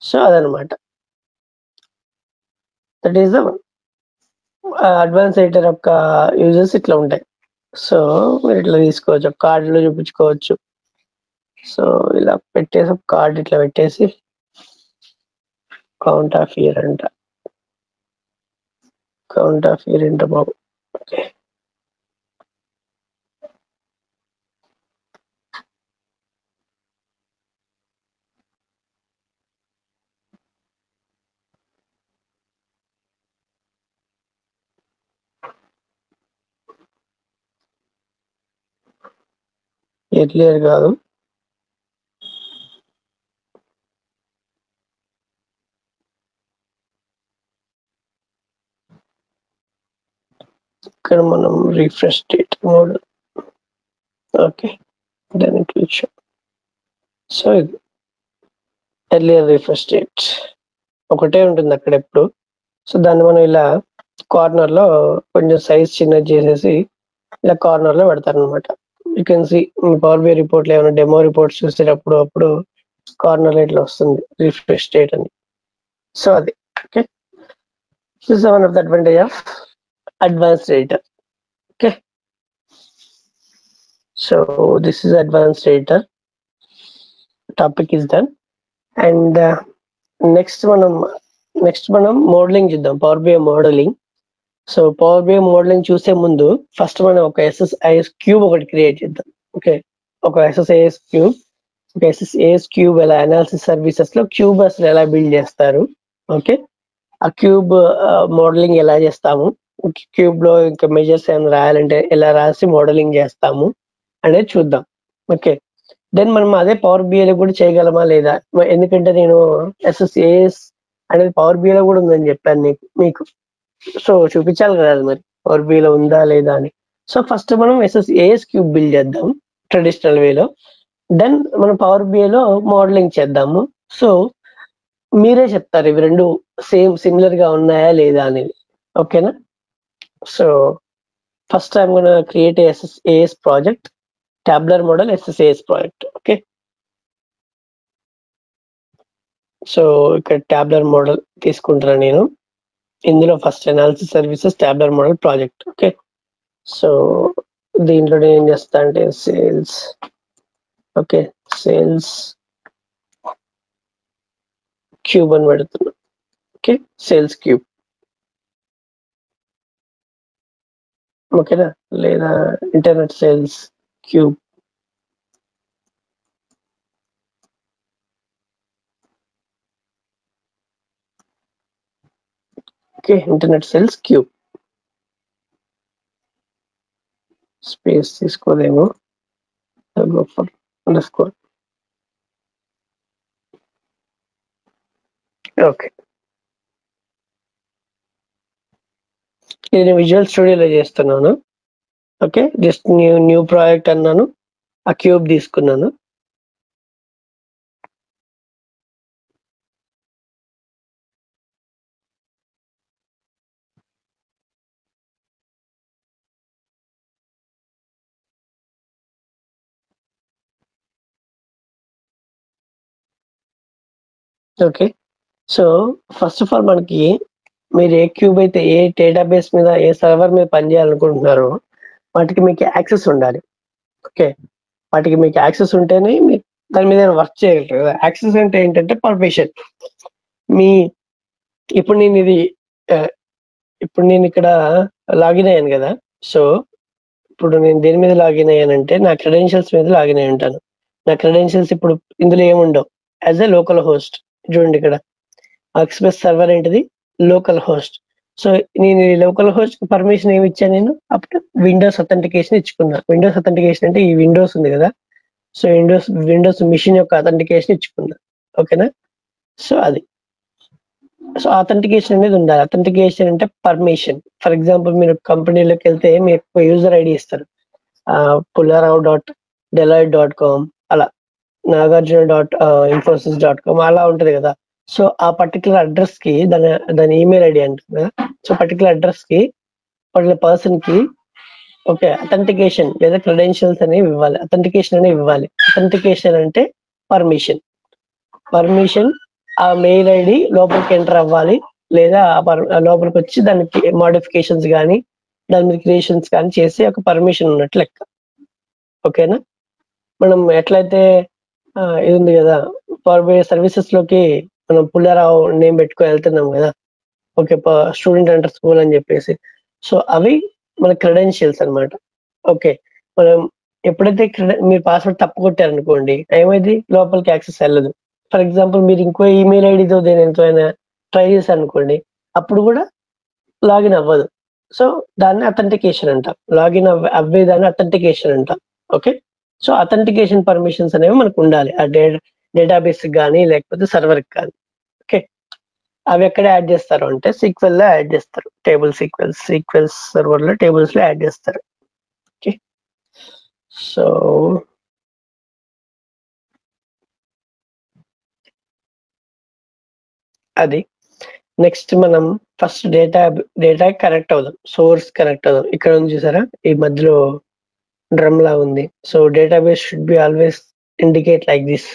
సో అదనమాట. That is the advance editor యొక్క యూజెస్ ఇట్లా ఉంటాయి. సో మీరు ఇట్లా తీసుకోవచ్చు, ఒక కార్డులో చూపించుకోవచ్చు. సో ఇలా పెట్టేసి ఒక కార్డ్ ఇట్లా పెట్టేసి కౌంట్ ఆఫ్ ఇయర్ అంట బాబు. ఓకే, ఎర్లియర్ కాదు, ఇక్కడ మనం రిఫ్రెష్ డేట్ మోడ్. ఓకే, దాన్ని క్లిక్ చేయాలి. సో ఇది ఎర్లియర్ రిఫ్రెష్ డేట్ ఒకటే ఉంటుంది అక్కడ ఎప్పుడు. సో దాన్ని మనం ఇలా కార్నర్లో కొంచెం సైజ్ చిన్నది చేసేసి ఇలా కార్నర్లో పెడతారనమాట. You can see power BI రిపోర్ట్లో ఏమైనా డెమో రిపోర్ట్స్ చూసేటప్పుడు అప్పుడు కార్నర్లో ఇట్లా వస్తుంది రిఫ్రెష్ డేట్ అని. సో అది okay, this is one of the advantage of advanced editor. Okay, so this is advanced editor, topic is done. And next మనం మోడలింగ్ చూద్దాం, power BI modelling. So power BI modelling చూసే ముందు first మనం ఒక SSIS cube ఒకటి create చేద్దాం. Okay, ఒక SSIS cube ఎలా అనాలిసిస్ సర్వీసెస్ లో క్యూబ్ అసలు ఎలా బిల్డ్ చేస్తారు. ఓకే, ఆ క్యూబ్ మోడలింగ్ ఎలా చేస్తాము, క్యూబ్ లో ఇంకా మెజర్స్ ఏమైనా రాయాలంటే ఎలా రాసి మోడలింగ్ చేస్తాము అనేది చూద్దాం. ఓకే, దెన్ మనం అదే పవర్ బిఐలో కూడా చేయగలమా లేదా, ఎందుకంటే నేను ఎస్ఎస్ఏఎస్ అనేది పవర్ బిఐలో కూడా ఉందని చెప్పాను మీకు. సో చూపించాలి కదా అది మరి పవర్ బిఐలో ఉందా లేదా అని. సో ఫస్ట్ మనం ఎస్ఎస్ఏఎస్ క్యూబ్ బిల్డ్ చేద్దాం ట్రెడిషనల్ వేలో, దెన్ మనం పవర్ బిఐలో మోడలింగ్ చేద్దాము. సో మీరే చెప్తారు ఇవి రెండు సిమిలర్ గా ఉన్నాయా లేదా అనేది. ఓకేనా, so first I'm gonna create SSAS project, tabular model SSAS project. Okay, so ఇక్కడ టాబ్లర్ మోడల్ తీసుకుంటాను నేను. ఇందులో first analysis services tabular model project. Okay, so దీంట్లో నేను ఏం చేస్తా అంటే సేల్స్, ఓకే, సేల్స్ క్యూబ్ అని పెడుతున్నా. Okay, sales cube. ఓకేనా, లేదా internet sales cube. Okay, internet sales cube. Space తీసుకోలేము, అండర్స్కోర్. ఓకే, నేను విజువల్ స్టూడియోలో చేస్తున్నాను. ఓకే, జస్ట్ న్యూ ప్రాజెక్ట్ అన్నాను, ఆ క్యూబ్ తీసుకున్నాను. Okay. So first of all మనకి మీరు ఏ క్యూబ్ అయితే ఏ డేటాబేస్ మీద ఏ సర్వర్ మీద పనిచేయాలనుకుంటున్నారో వాటికి మీకు యాక్సెస్ ఉండాలి. ఓకే. వాటికి మీకు యాక్సెస్ ఉంటేనే మీరు దాని మీద వర్క్ చేయగలరు కదా. యాక్సెస్ అంటే ఏంటంటే పర్మిషన్. మీ ఇప్పుడు నేను ఇది ఇప్పుడు నేను ఇక్కడ లాగిన్ అయ్యాను కదా. సో ఇప్పుడు నేను దేని మీద లాగిన్ అయ్యానంటే నా క్రెడెన్షియల్స్ మీద లాగిన్ అయి ఉంటాను. నా క్రెడెన్షియల్స్ ఇప్పుడు ఇందులో ఏముండవు. యాజ్ ఎ లోకల్ హోస్ట్ చూడండి ఇక్కడ ఎక్స్‌ప్రెస్ సర్వర్ ఏంటిది లోకల్ హోస్ట్. సో నేను ఈ లోకల్ హోస్ట్ పర్మిషన్ ఏమి ఇచ్చాను నేను అప్పుడు విండోస్ అథెంటికేషన్ ఇచ్చుకున్నా. విండోస్ అథెంటికేషన్ అంటే ఈ విండోస్ ఉంది కదా. సో విండోస్ మిషన్ యొక్క అథెంటికేషన్ ఇచ్చుకున్నా. ఓకేనా. సో అది సో అథెంటికేషన్ అనేది ఉండాలి. అథెంటికేషన్ అంటే పర్మిషన్. ఫర్ ఎగ్జాంపుల్ మీరు కంపెనీలోకి వెళ్తే మీకు యూజర్ ఐడి ఇస్తారు. pullarav.deloitte.com అలా nagarjuna.infosys.com అలా ఉంటది కదా. సో ఆ పర్టికులర్ అడ్రస్ కి దాని ఈమెయిల్ ఐడి అంటుంది కదా. సో పర్టికులర్ అడ్రస్ కి పర్టికులర్ పర్సన్ కి ఓకే అథెంటికేషన్ లేదా క్రెడెన్షియల్స్ అనేవి ఇవ్వాలి. అథెంటికేషన్ అనేవి ఇవ్వాలి. అథెంటికేషన్ అంటే పర్మిషన్. ఆ మెయిల్ ఐడి లోపలికి ఎంటర్ అవ్వాలి లేదా లోపలికి వచ్చి దానికి మోడిఫికేషన్స్ కానీ దాని మీద క్రియేషన్స్ కానీ చేసి ఒక పర్మిషన్ ఉన్నట్టు లెక్క. ఓకేనా. మనం ఎట్లయితే ఇది ఉంది కదా పవర్ బిఐ సర్వీసెస్ లోకి మనం పుల్లారావు నేమ్ పెట్టుకొని వెళ్తున్నాం కదా. ఓకే స్టూడెంట్ అండర్ స్కూల్ అని చెప్పేసి. సో అవి మన క్రెడెన్షియల్స్ అన్నమాట. ఓకే మనం ఎప్పుడైతే మీరు పాస్వర్డ్ తప్పు కొట్టారనుకోండి ఏమైంది లోపలికి యాక్సెస్ వెళ్ళదు. ఫర్ ఎగ్జాంపుల్ మీరు ఇంకో ఈమెయిల్ ఐడితో దేనితో అయినా ట్రై చేశారు అనుకోండి అప్పుడు కూడా లాగిన్ అవ్వదు. సో దాన్ని అథెంటికేషన్ అంటాం. లాగిన్ అవ్వేదాన్ని అథెంటికేషన్ అంటాం. ఓకే. సో అథెంటికేషన్ పర్మిషన్స్ అనేవి మనకు ఉండాలి ఆ డేటాబేస్ కానీ లేకపోతే సర్వర్కి కానీ. ఓకే. అవి ఎక్కడ యాడ్ చేస్తారు అంటే సీక్వెల్ లో యాడ్ చేస్తారు. సీక్వెల్స్ సర్వర్ లో టేబుల్స్ లో యాడ్ చేస్తారు. ఓకే. సో అది నెక్స్ట్ మనం ఫస్ట్ డేటా కనెక్ట్ అవుదాం. సోర్స్ కనెక్ట్ అవుదాం. ఇక్కడ ఉంది చూసారా ఈ మధ్యలో డ్రమ్ లా ఉంది. So database should be always indicate like this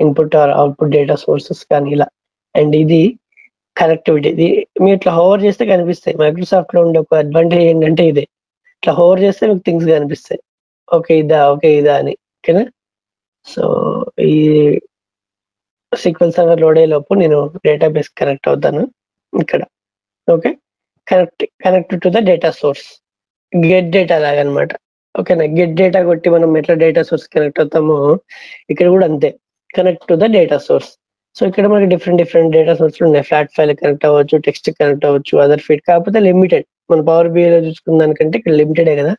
input are output data sources కానీ ఇలా. అండ్ ఇది కనెక్టివిటీ. మీరు ఇట్లా హోవర్ చేస్తే కనిపిస్తాయి. మైక్రోసాఫ్ట్ లో ఉండే ఒక అడ్వాంటేజ్ ఏంటంటే ఇదే. ఇట్లా హోవర్ చేస్తే మీకు థింగ్స్ కనిపిస్తాయి. ఓకే ఇదా అని. ఓకేనా. సో ఈ సీక్వెల్ సర్వర్ లోడ్ అయ్యే లోపు నేను డేటాబేస్ కనెక్ట్ అవుతాను ఇక్కడ. Okay. Connect to the data source get data లాగా అనమాట. ఓకేనా. గెట్ డేటా కొట్టి మనం ఎట్లా డేటా సోర్స్ కనెక్ట్ అవుతామో ఇక్కడ కూడా అంతే connect to the data source. So ఇక్కడ మనకి డిఫరెంట్ డేటా సోర్స్లు ఉన్నాయి. ఫ్లాట్ ఫైల్ కనెక్ట్ అవ్వచ్చు, టెక్స్ట్ కనెక్ట్ అవ్వచ్చు, అదర్ ఫీడ్. కాకపోతే లిమిటెడ్. మన పవర్ బిఐలో చూసుకున్న దానికంటే ఇక్కడ లిమిటెడే కదా.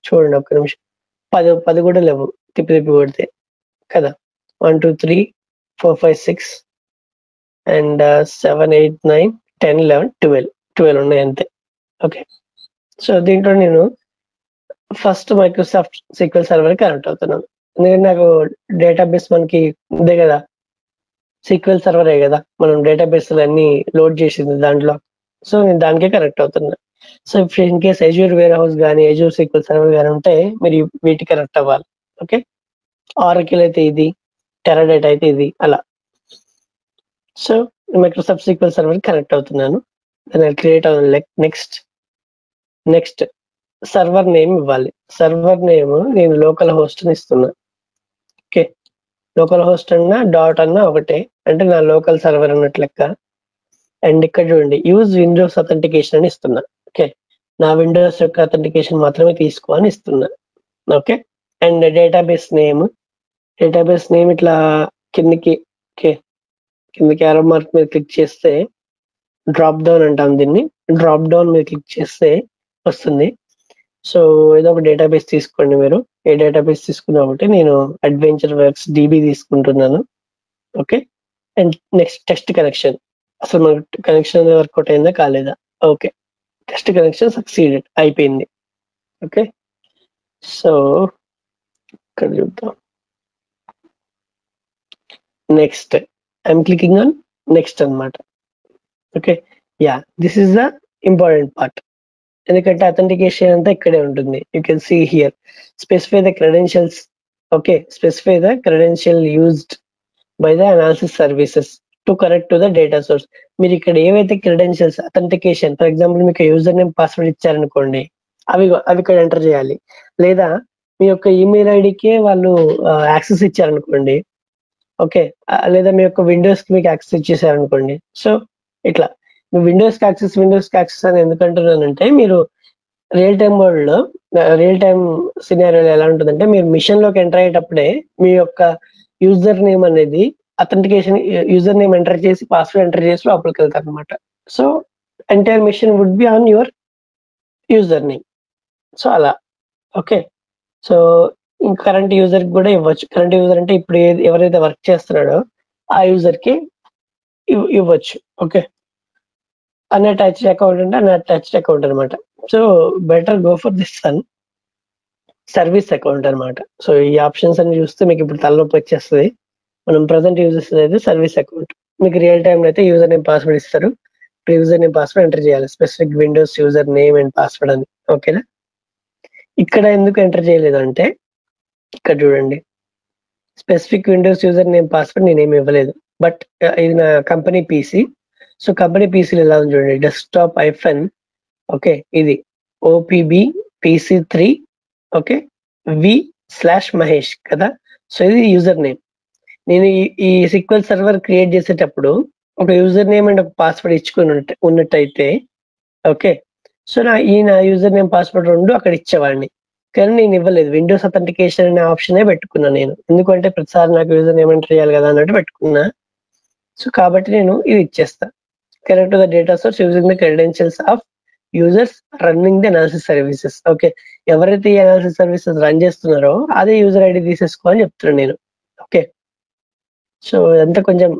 చూడండి ఒక్క నిమిషం. 10 కూడా లేవు తిప్పి కొడితే కదా. 1 2 3 4 5 6 అండ్ 7 8 9 10 11 12 ఉన్నాయి అంతే. ఓకే. సో దీంట్లో నేను first Microsoft sequel server connect అవుతున్నాను. ఎందుకంటే నాకు డేటాబేస్ మనకి ఇదే కదా సీక్వెల్ సర్వరే కదా మనం డేటాబేస్ అన్ని లోడ్ చేసింది దాంట్లో. సో నేను దానికే కనెక్ట్ అవుతున్నా. So in case Azure warehouse కానీ అజూర్ సీక్వెల్ సర్వర్ కానీ ఉంటే మీరు వీటికి కనెక్ట్ అవ్వాలి. ఓకే. ఆరకిల్ అయితే ఇది, టెరాడేటా అయితే ఇది అలా. So Microsoft sequel server connect అవుతున్నాను. దాన్ని క్రియేట్ అవ్వాలి. నెక్స్ట్ సర్వర్ నేమ్ ఇవ్వాలి. సర్వర్ నేమ్ నేను లోకల్ హోస్ట్ అని ఇస్తున్నా. ఓకే. లోకల్ హోస్ట్ అన్నా డాట్ అన్నా ఒకటే అంటే నా లోకల్ సర్వర్ అన్నట్లు లెక్క. అండ్ ఇక్కడ చూడండి యూజ్ విండోస్ అథెంటికేషన్ అని ఇస్తున్నా. ఓకే. నా విండోస్ యొక్క అథెంటికేషన్ మాత్రమే తీసుకో అని ఇస్తున్నా. ఓకే. అండ్ డేటాబేస్ నేమ్ ఇట్లా కిందికి ఓకే కిందికి యారో మార్క్ మీద క్లిక్ చేస్తే డ్రాప్ డౌన్ అంటాం దీన్ని. డ్రాప్ డౌన్ మీద క్లిక్ చేస్తే వస్తుంది. సో ఏదో ఒక డేటాబేస్ తీసుకోండి మీరు. ఏ డేటాబేస్ తీసుకున్నా ఒకటి. నేను అడ్వెంచర్ వర్క్స్ DB తీసుకుంటున్నాను. Okay. And next test connection. అసలు మనకు కనెక్షన్ వర్కౌట్ అయిందా కాలేదా. ఓకే. టెస్ట్ కనెక్షన్ సక్సీడెడ్ అయిపోయింది. ఓకే. సో ఇక్కడ చూద్దాం. Next I'm clicking on next అనమాట. Okay. This is the important part. ఎందుకంటే అథెంటికేషన్ అంతా ఇక్కడే ఉంటుంది. You can see here specify the credentials. Okay. Specify the credential used by the analysis services. To connect to the data source. మీరు ఇక్కడ ఏవైతే credentials authentication, for example మీకు user name password ఇచ్చారనుకోండి, అవి ఇక్కడ ఎంటర్ చేయాలి. లేదా మీ యొక్క ఈమెయిల్ ఐడికే వాళ్ళు యాక్సెస్ ఇచ్చారనుకోండి, ఓకే, లేదా మీ యొక్క విండోస్ కి మీకు యాక్సెస్ ఇచ్చేసారనుకోండి. సో ఇట్లా విండోస్ కి యాక్సెస్ అని ఎందుకంటున్నానంటే, మీరు రియల్ టైమ్ వరల్డ్ లో రియల్ టైమ్ సినారియోలో ఎలా ఉంటుందంటే, మీరు మిషన్ లోకి ఎంటర్ అయ్యేటప్పుడే మీ యొక్క యూజర్ నేమ్ అనేది అథెంటికేషన్, యూజర్ నేమ్ ఎంటర్ చేసి పాస్వర్డ్ ఎంటర్ చేసి లోపలికి వెళ్తారు అనమాట. So entire machine would be on your user name. So అలా, ఓకే. సో ఇంకా కరెంట్ యూజర్ కి కూడా ఇవ్వచ్చు. కరెంట్ యూజర్ అంటే ఇప్పుడు ఎవరైతే వర్క్ చేస్తున్నాడో ఆ యూజర్ కి ఇవ్వచ్చు. ఓకే, అన్అటాచ్డ్ అకౌంట్ అంటే అన్అటాచ్డ్ అకౌంట్ అనమాట. So better go for this one, service account అనమాట. సో ఈ ఆప్షన్స్ అన్ని చూస్తే మీకు ఇప్పుడు తలనొప్పి వచ్చేస్తుంది. మనం ప్రజెంట్ యూజ్ చేసేది అయితే సర్వీస్ అకౌంట్. మీకు రియల్ టైమ్ అయితే యూజర్ నేమ్ పాస్వర్డ్ ఇస్తారు. యూజర్ నేమ్ పాస్వర్డ్ ఎంటర్ చేయాలి, specific Windows user name and password అని. ఓకేనా? ఇక్కడ ఎందుకు ఎంటర్ చేయలేదు అంటే, ఇక్కడ చూడండి, specific Windows user name password నేనేమి ఇవ్వలేదు. బట్ ఇది నా కంపెనీ పీసీ. సో కంపెనీ పీసీలో ఎలా ఉంది చూడండి, డెస్క్టాప్ ఐఫన్, ఓకే, ఇది ఓపీబీ PC3, ఓకే, v/మహేష్ కదా. సో ఇది యూజర్ నేమ్. నేను ఈ సిక్వెల్ సర్వర్ క్రియేట్ చేసేటప్పుడు ఒక యూజర్ నేమ్ అండ్ ఒక పాస్వర్డ్ ఇచ్చుకుని ఉన్నట్టయితే, ఓకే, సో నా యూజర్ నేమ్ పాస్వర్డ్ రెండు అక్కడ ఇచ్చేవాడిని. కానీ నేను ఇవ్వలేదు. విండోస్ అథెంటికేషన్ అనే ఆప్షనే పెట్టుకున్నా నేను. ఎందుకంటే ప్రతిసారి నాకు యూజర్ నేమ్ ఎంటర్ చేయాలి కదా అన్నట్టు పెట్టుకున్నా. సో కాబట్టి నేను ఇది ఇచ్చేస్తా. Connect to the data source using the credentials of users running the analysis services. Okay, ఎవరైతే ఈ అనాలిసిస్ సర్వీసెస్ రన్ చేస్తున్నారో అదే యూజర్ ఐడి తీసేసుకో అని చెప్తున్నాను నేను. ఓకే, సో ఇదంతా కొంచెం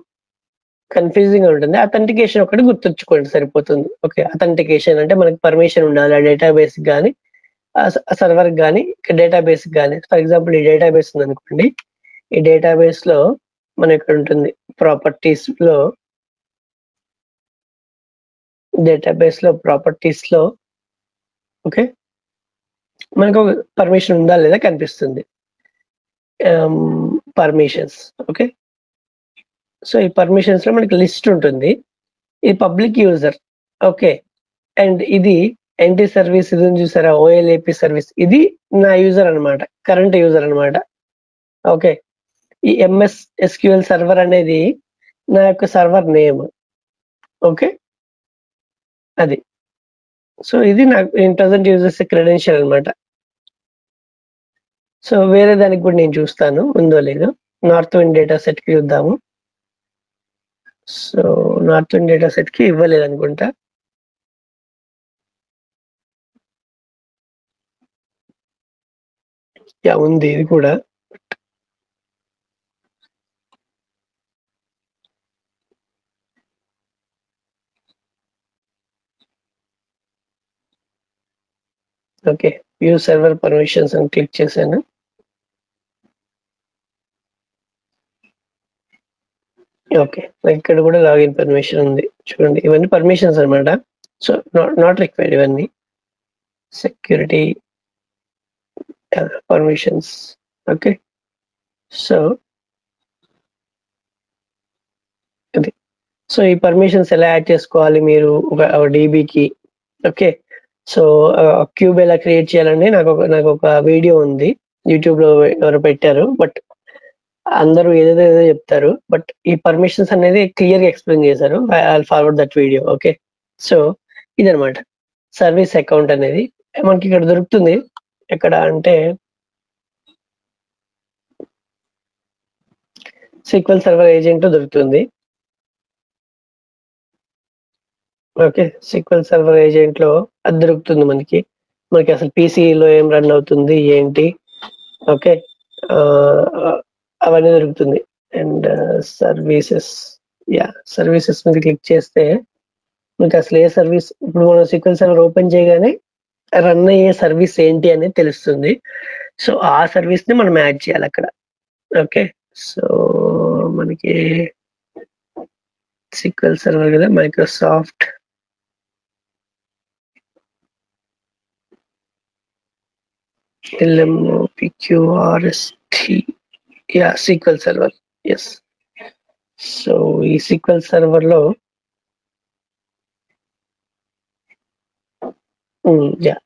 కన్ఫ్యూజింగ్ గా ఉంటుంది. అథెంటికేషన్ ఒకటి గుర్తుంచుకోండి సరిపోతుంది. ఓకే, అథెంటికేషన్ అంటే మనకి పర్మిషన్ ఉండాలి ఆ డేటాబేస్ కానీ సర్వర్ కానీ డేటాబేస్ కానీ. ఫర్ ఎగ్జాంపుల్ ఈ డేటాబేస్ ఉంది అనుకోండి, ఈ డేటాబేస్ లో మన ఇక్కడ ఉంటుంది ప్రాపర్టీస్ లో ఓకే, మనకు పర్మిషన్ ఉందా లేదా కనిపిస్తుంది. Permissions, okay. సో ఈ పర్మిషన్స్ లో మనకి లిస్ట్ ఉంటుంది. ఇది పబ్లిక్ యూజర్, ఓకే, అండ్ ఇది ఎన్టీ సర్వీస్, ఇది చూసారా OLAP సర్వీస్, ఇది నా యూజర్ అనమాట, కరెంట్ యూజర్ అనమాట. ఓకే, ఈ MS SQL సర్వర్ అనేది నా యొక్క సర్వర్ నేమ్. ఓకే, అది. సో ఇది నాకు ప్రజెంట్ యూజ్ చేసే క్రెడెన్షియల్ అనమాట. సో వేరే దానికి కూడా నేను చూస్తాను ఉందో లేదో. నార్త్ విండ్ డేటా సెట్ కి చూద్దాము. So north wind data set కి ఇవ్వలేదు అనుకుంటా. యా ఉంది, ఇది కూడా. ఓకే, వ్యూ సర్వర్ పర్మిషన్స్ అని క్లిక్ చేశాను. ఓకే, ఇక్కడ కూడా లాగిన్ పర్మిషన్ ఉంది చూడండి. ఇవన్నీ పర్మిషన్స్ అనమాట. సో నాట్ రిక్వైర్డ్ ఇవన్నీ. Security permissions, okay. సో ఇది. సో ఈ పర్మిషన్స్ ఎలా యాడ్ చేసుకోవాలి మీరు ఒక DBకి? ఓకే, సో క్యూబ్ ఎలా క్రియేట్ చేయాలని నాకు ఒక వీడియో ఉంది యూట్యూబ్ లో, ఎవరు పెట్టారు. బట్ అందరూ ఏదేదో చెప్తారు. బట్ ఈ పర్మిషన్స్ అనేది క్లియర్ గా ఎక్స్ప్లెయిన్ చేశారు. I forward that video. Okay, so ఇదనమాట సర్వీస్ అకౌంట్ అనేది మనకి ఇక్కడ దొరుకుతుంది. ఎక్కడ అంటే SQL సర్వర్ ఏజెంట్ దొరుకుతుంది. ఓకే, SQL సర్వర్ ఏజెంట్ లో అది దొరుకుతుంది మనకి అసలు పీసీలో ఏం రన్ అవుతుంది ఏంటి, ఓకే, అవన్నీ దొరుకుతుంది. అండ్ సర్వీసెస్, సర్వీసెస్ మీద క్లిక్ చేస్తే మీకు అసలు ఏ సర్వీస్, ఇప్పుడు మనం SQL సర్వర్ ఓపెన్ చేయగానే రన్ అయ్యే సర్వీస్ ఏంటి అనేది తెలుస్తుంది. సో ఆ సర్వీస్ ని మనం యాడ్ చేయాలి అక్కడ. ఓకే, సో మనకి SQL సర్వర్ కదా, Microsoft LMOPQRST, SQL server. Yes, so ఈ SQL సర్వర్ లో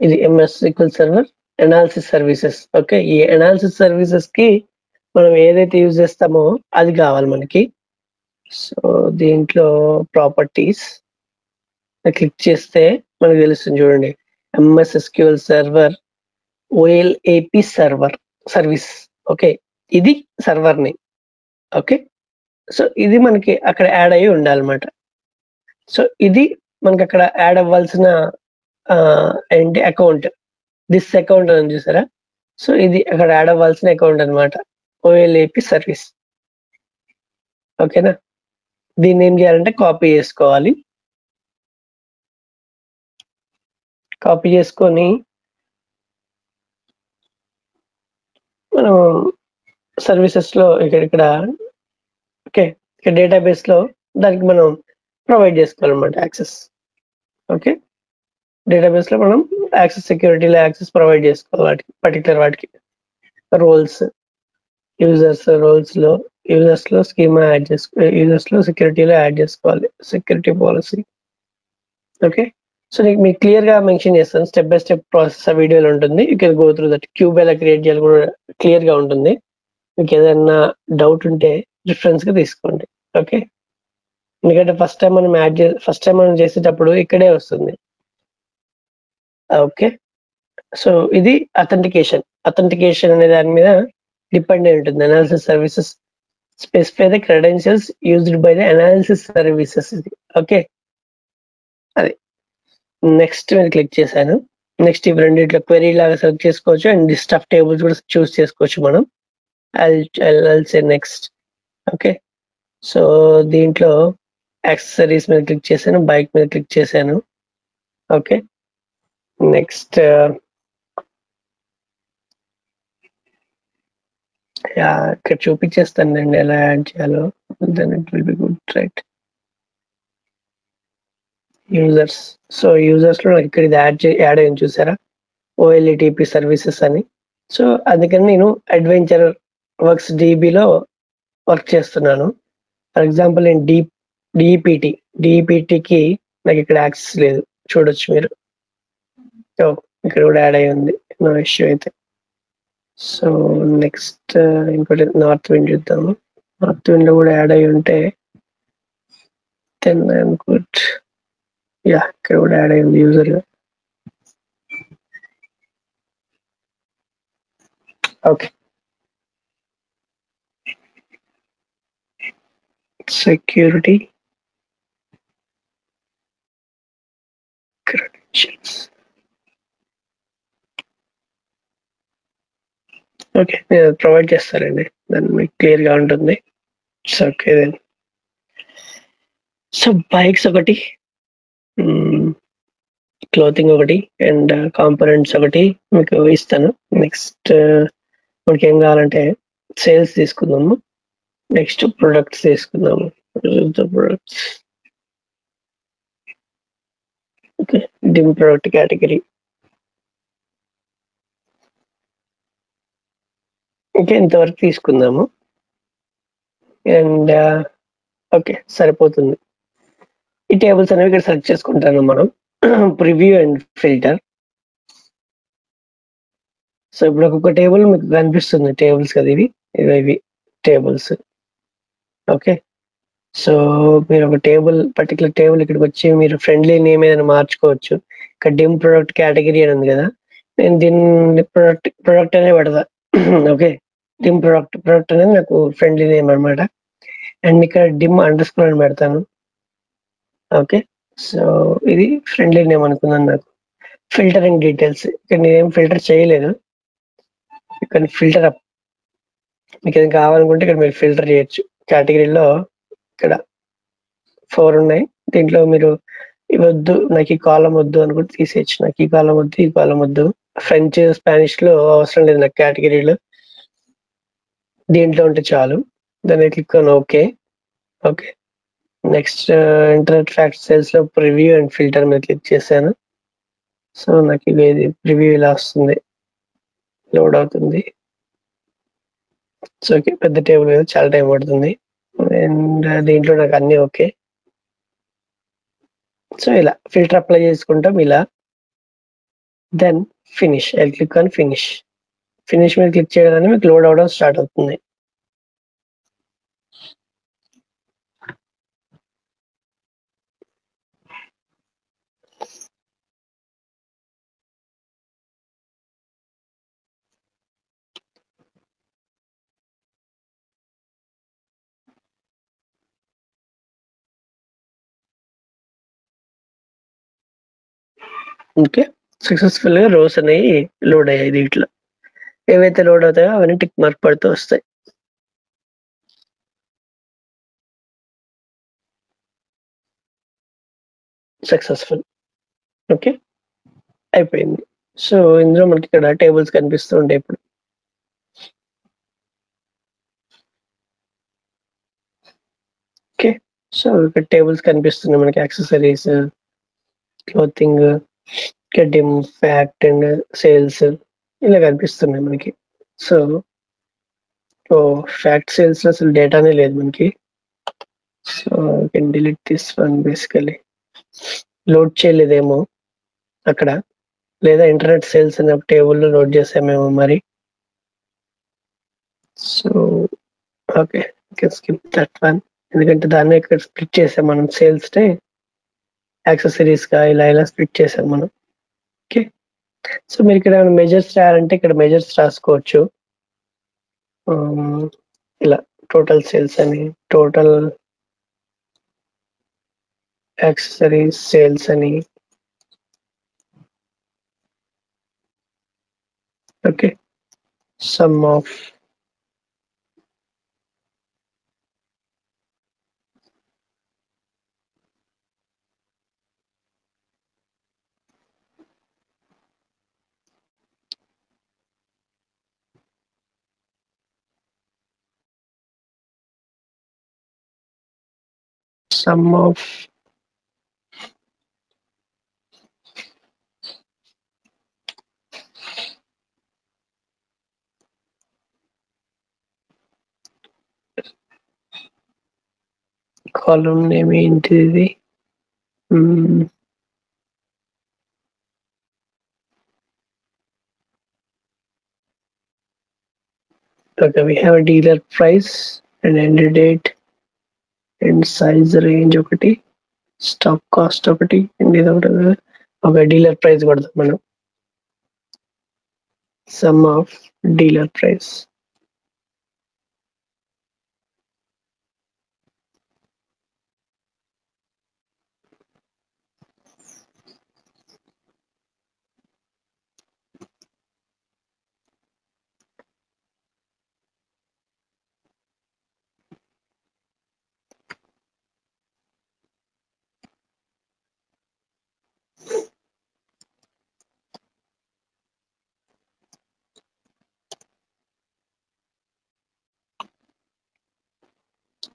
ఇది MS SQL server analysis services. Okay, ఈ అనాలిసిస్ సర్వీసెస్ కి మనం ఏదైతే యూజ్ చేస్తామో అది కావాలి మనకి. సో దీంట్లో ప్రాపర్టీస్ క్లిక్ చేస్తే మనకు తెలుస్తుంది చూడండి, MS SQL server OLAP server service. Okay, ఇది సర్వర్ ని. ఓకే, సో ఇది మనకి అక్కడ యాడ్ అయ్యి ఉండాలన్నమాట. సో ఇది మనకి అక్కడ యాడ్ అవ్వాల్సిన ఏంటి అకౌంట్, దిస్ అకౌంట్ అని చూసారా. సో ఇది అక్కడ యాడ్ అవ్వాల్సిన అకౌంట్ అనమాట, OLAP సర్వీస్. ఓకేనా, దీన్ని ఏం చేయాలంటే కాపీ చేసుకోవాలి. కాపీ చేసుకొని మనం సర్వీసెస్ లో ఇక్కడ ఓకే, ఇక్కడ డేటాబేస్ లో దానికి మనం ప్రొవైడ్ చేసుకోవాలన్నమాట యాక్సెస్. ఓకే, డేటాబేస్ లో మనం యాక్సెస్, సెక్యూరిటీలో యాక్సెస్ ప్రొవైడ్ చేసుకోవాలి వాటికి, పర్టికులర్ వాటికి. రోల్స్, యూజర్స్ లో స్కీమా యాడ్ యూజర్స్ లో సెక్యూరిటీలో యాడ్ చేసుకోవాలి, సెక్యూరిటీ పాలసీ. ఓకే, సో మీకు క్లియర్ గా మెన్షన్ చేస్తాను, స్టెప్ బై స్టెప్ ప్రాసెస్ ఆ వీడియోలో ఉంటుంది. You can go through that. Cube ఎలా క్రియేట్ చేయాలి కూడా క్లియర్ గా ఉంటుంది. మీకు ఏదైనా డౌట్ ఉంటే రిఫరెన్స్ గా తీసుకోండి. ఓకే, ఎందుకంటే ఫస్ట్ టైం మనం చేసేటప్పుడు ఇక్కడే వస్తుంది. ఓకే, సో ఇది అథెంటికేషన్ అనే దాని మీద డిపెండ్ అయి ఉంటుంది. Analysis services specify the credentials used by the analysis services. ఇది ఓకే, అది నెక్స్ట్ మీద క్లిక్ చేశాను. నెక్స్ట్ ఇవి రెండిట్లో క్వెరీ లాగా సెలెక్ట్ చేసుకోవచ్చు అండ్ లిస్ట్ ఆఫ్ టేబుల్స్ కూడా చూస్ చేసుకోవచ్చు మనం. I'll say next. Okay, so దీంట్లో యాక్సెసరీస్ మీద క్లిక్ చేశాను, బైక్ మీద క్లిక్ చేశాను. ఓకే, నెక్స్ట్ ఇక్కడ చూపించేస్తానండి ఎలా యాడ్ చేయాలో. Then it will be good, right. Users, so users లో ఇక్కడ ఇది యాడ్ అయ్యింది చూసారా, OLAP సర్వీసెస్ అని. సో అందుకని నేను అడ్వెంచర్ వర్క్స్ DBలో వర్క్ చేస్తున్నాను. ఫర్ ఎగ్జాంపుల్ నేను DEPTకి నాకు ఇక్కడ యాక్సెస్ లేదు, చూడొచ్చు మీరు. ఇక్కడ కూడా యాడ్ అయ్యి ఉంది, నో ఇష్యూ అయితే. సో నెక్స్ట్ ఇంకోటి నార్త్ విండ్ చూద్దాము. నార్త్ విండ్ లో కూడా యాడ్ అయ్యి ఉంటే దెన్ ఐఎమ్ గుడ్. ఇక్కడ కూడా యాడ్ అయ్యింది యూజర్ గా. Okay, security credentials. ఓకే, నేను ప్రొవైడ్ చేస్తానండి, దాన్ని మీకు క్లియర్ గా ఉంటుంది. సో ఓకే, సో బైక్స్ ఒకటి, క్లోతింగ్ ఒకటి అండ్ కాంపోనెంట్స్ ఒకటి మీకు ఇస్తాను. నెక్స్ట్ మనకి ఏం కావాలంటే సేల్స్ తీసుకుందాము, నెక్స్ట్ ప్రొడక్ట్స్ తీసుకుందాము. Products okay, dim product category. Okay, ఇంతవరకు తీసుకుందాము అండ్ ఓకే సరిపోతుంది. ఈ టేబుల్స్ అనేవి ఇక్కడ సెలెక్ట్ చేసుకుంటాను మనం. Preview and filter. సో ఇప్పుడు ఒక్కొక్క టేబుల్ మీకు కనిపిస్తుంది, టేబుల్స్ కదా ఇవి టేబుల్స్. ఓకే, సో మీరు ఒక పర్టికులర్ టేబుల్ ఇక్కడికి వచ్చి మీరు ఫ్రెండ్లీ నేమ్ ఏదైనా మార్చుకోవచ్చు. ఇక్కడ డిమ్ ప్రొడక్ట్ కేటగిరీ అని ఉంది కదా, నేను దీన్ని ప్రొడక్ట్ అనే పెడతా. ఓకే, డిమ్ ప్రొడక్ట్ అనేది నాకు ఫ్రెండ్లీ నేమ్ అనమాట. అండ్ ఇక్కడ డిమ్ అండర్స్కోర్ అని పెడతాను. ఓకే, సో ఇది ఫ్రెండ్లీ నేమ్ అనుకున్నాను నాకు. ఫిల్టరింగ్ డీటెయిల్స్, ఇక్కడ నేనేం ఫిల్టర్ చేయలేదు, ఇక్కడ ఫిల్టర్ అప్. మీకు ఏదైనా కావాలనుకుంటే ఇక్కడ మీరు ఫిల్టర్ చేయొచ్చు. కేటగిరీలో ఇక్కడ 4 ఉన్నాయి, దీంట్లో మీరు ఇవి వద్దు, నాకు ఈ కాలం వద్దు అనుకుంటే తీసేయచ్చు. నాకు ఈ కాలం వద్దు, ఈ కాలం వద్దు. ఫ్రెంచ్, స్పానిష్ లో అవసరం లేదు నాకు కేటగిరీలో, దీంట్లో ఉంటే చాలు. దాన్ని click on okay. Okay, next internet fact sales లో ప్రివ్యూ అండ్ ఫిల్టర్ మీద క్లిక్ చేశాను. సో నాకు ఇది ప్రివ్యూ ఇలా వస్తుంది, లోడ్ అవుతుంది. సో ఓకే, పెద్ద టేబుల్ మీద చాలా టైం పడుతుంది. అండ్ దీంట్లో నాకు అన్నీ ఓకే. సో ఇలా ఫిల్టర్ అప్లై చేసుకుంటాం ఇలా. Then finish. I click on finish. Finish మీద క్లిక్ చేయగానే మీకు లోడ్ అవ్వడం స్టార్ట్ అవుతుంది. ఓకే, సక్సెస్ఫుల్ గా రోస్ అనేవి లోడ్ అయ్యాయి. దీంట్లో ఏవైతే లోడ్ అవుతాయో అవన్నీ టిక్ మార్క్ పడుతూ వస్తాయి. సక్సెస్ఫుల్. ఓకే, అయిపోయింది. సో ఇందులో మనకి ఇక్కడ టేబుల్స్ కనిపిస్తూ ఉంటాయి. ఇప్పుడు ఓకే, సో ఇక్కడ టేబుల్స్ కనిపిస్తున్నాయి మనకి. Accessories, clothing, dim, fact and sales ఇలా కనిపిస్తున్నాయి మనకి. సో ఫ్యాక్ట్ సేల్స్ లో అసలు డేటానే లేదు మనకి. So you can delete this one. Basically load చేయలేదేమో అక్కడ, లేదా ఇంటర్నెట్ సేల్స్ అనే టేబుల్లో లోడ్ చేసామేమో మరి. So okay, skip that one. ఎందుకంటే దాన్ని ఇక్కడ స్ప్లిట్ చేసాం మనం. సేల్స్ డే యాక్సెసరీస్ గా ఇలా స్ప్లిట్ చేసాం మనం. ఓకే, సో మీరు ఇక్కడ మెజర్స్ రాయాలంటే ఇక్కడ మెజర్స్ రాసుకోవచ్చు. ఇలా టోటల్ సేల్స్ అని, టోటల్ యాక్సెసరీస్ సేల్స్ అని. Okay, some of sum of column name ఏంటిది? Okay, we have a dealer price and end date and size range ఒకటి, స్టాక్ కాస్ట్ ఒకటి, అండ్ ఇది ఒకటి. ఒక డీలర్ ప్రైస్ కొడతాం మనం. Some of dealer price.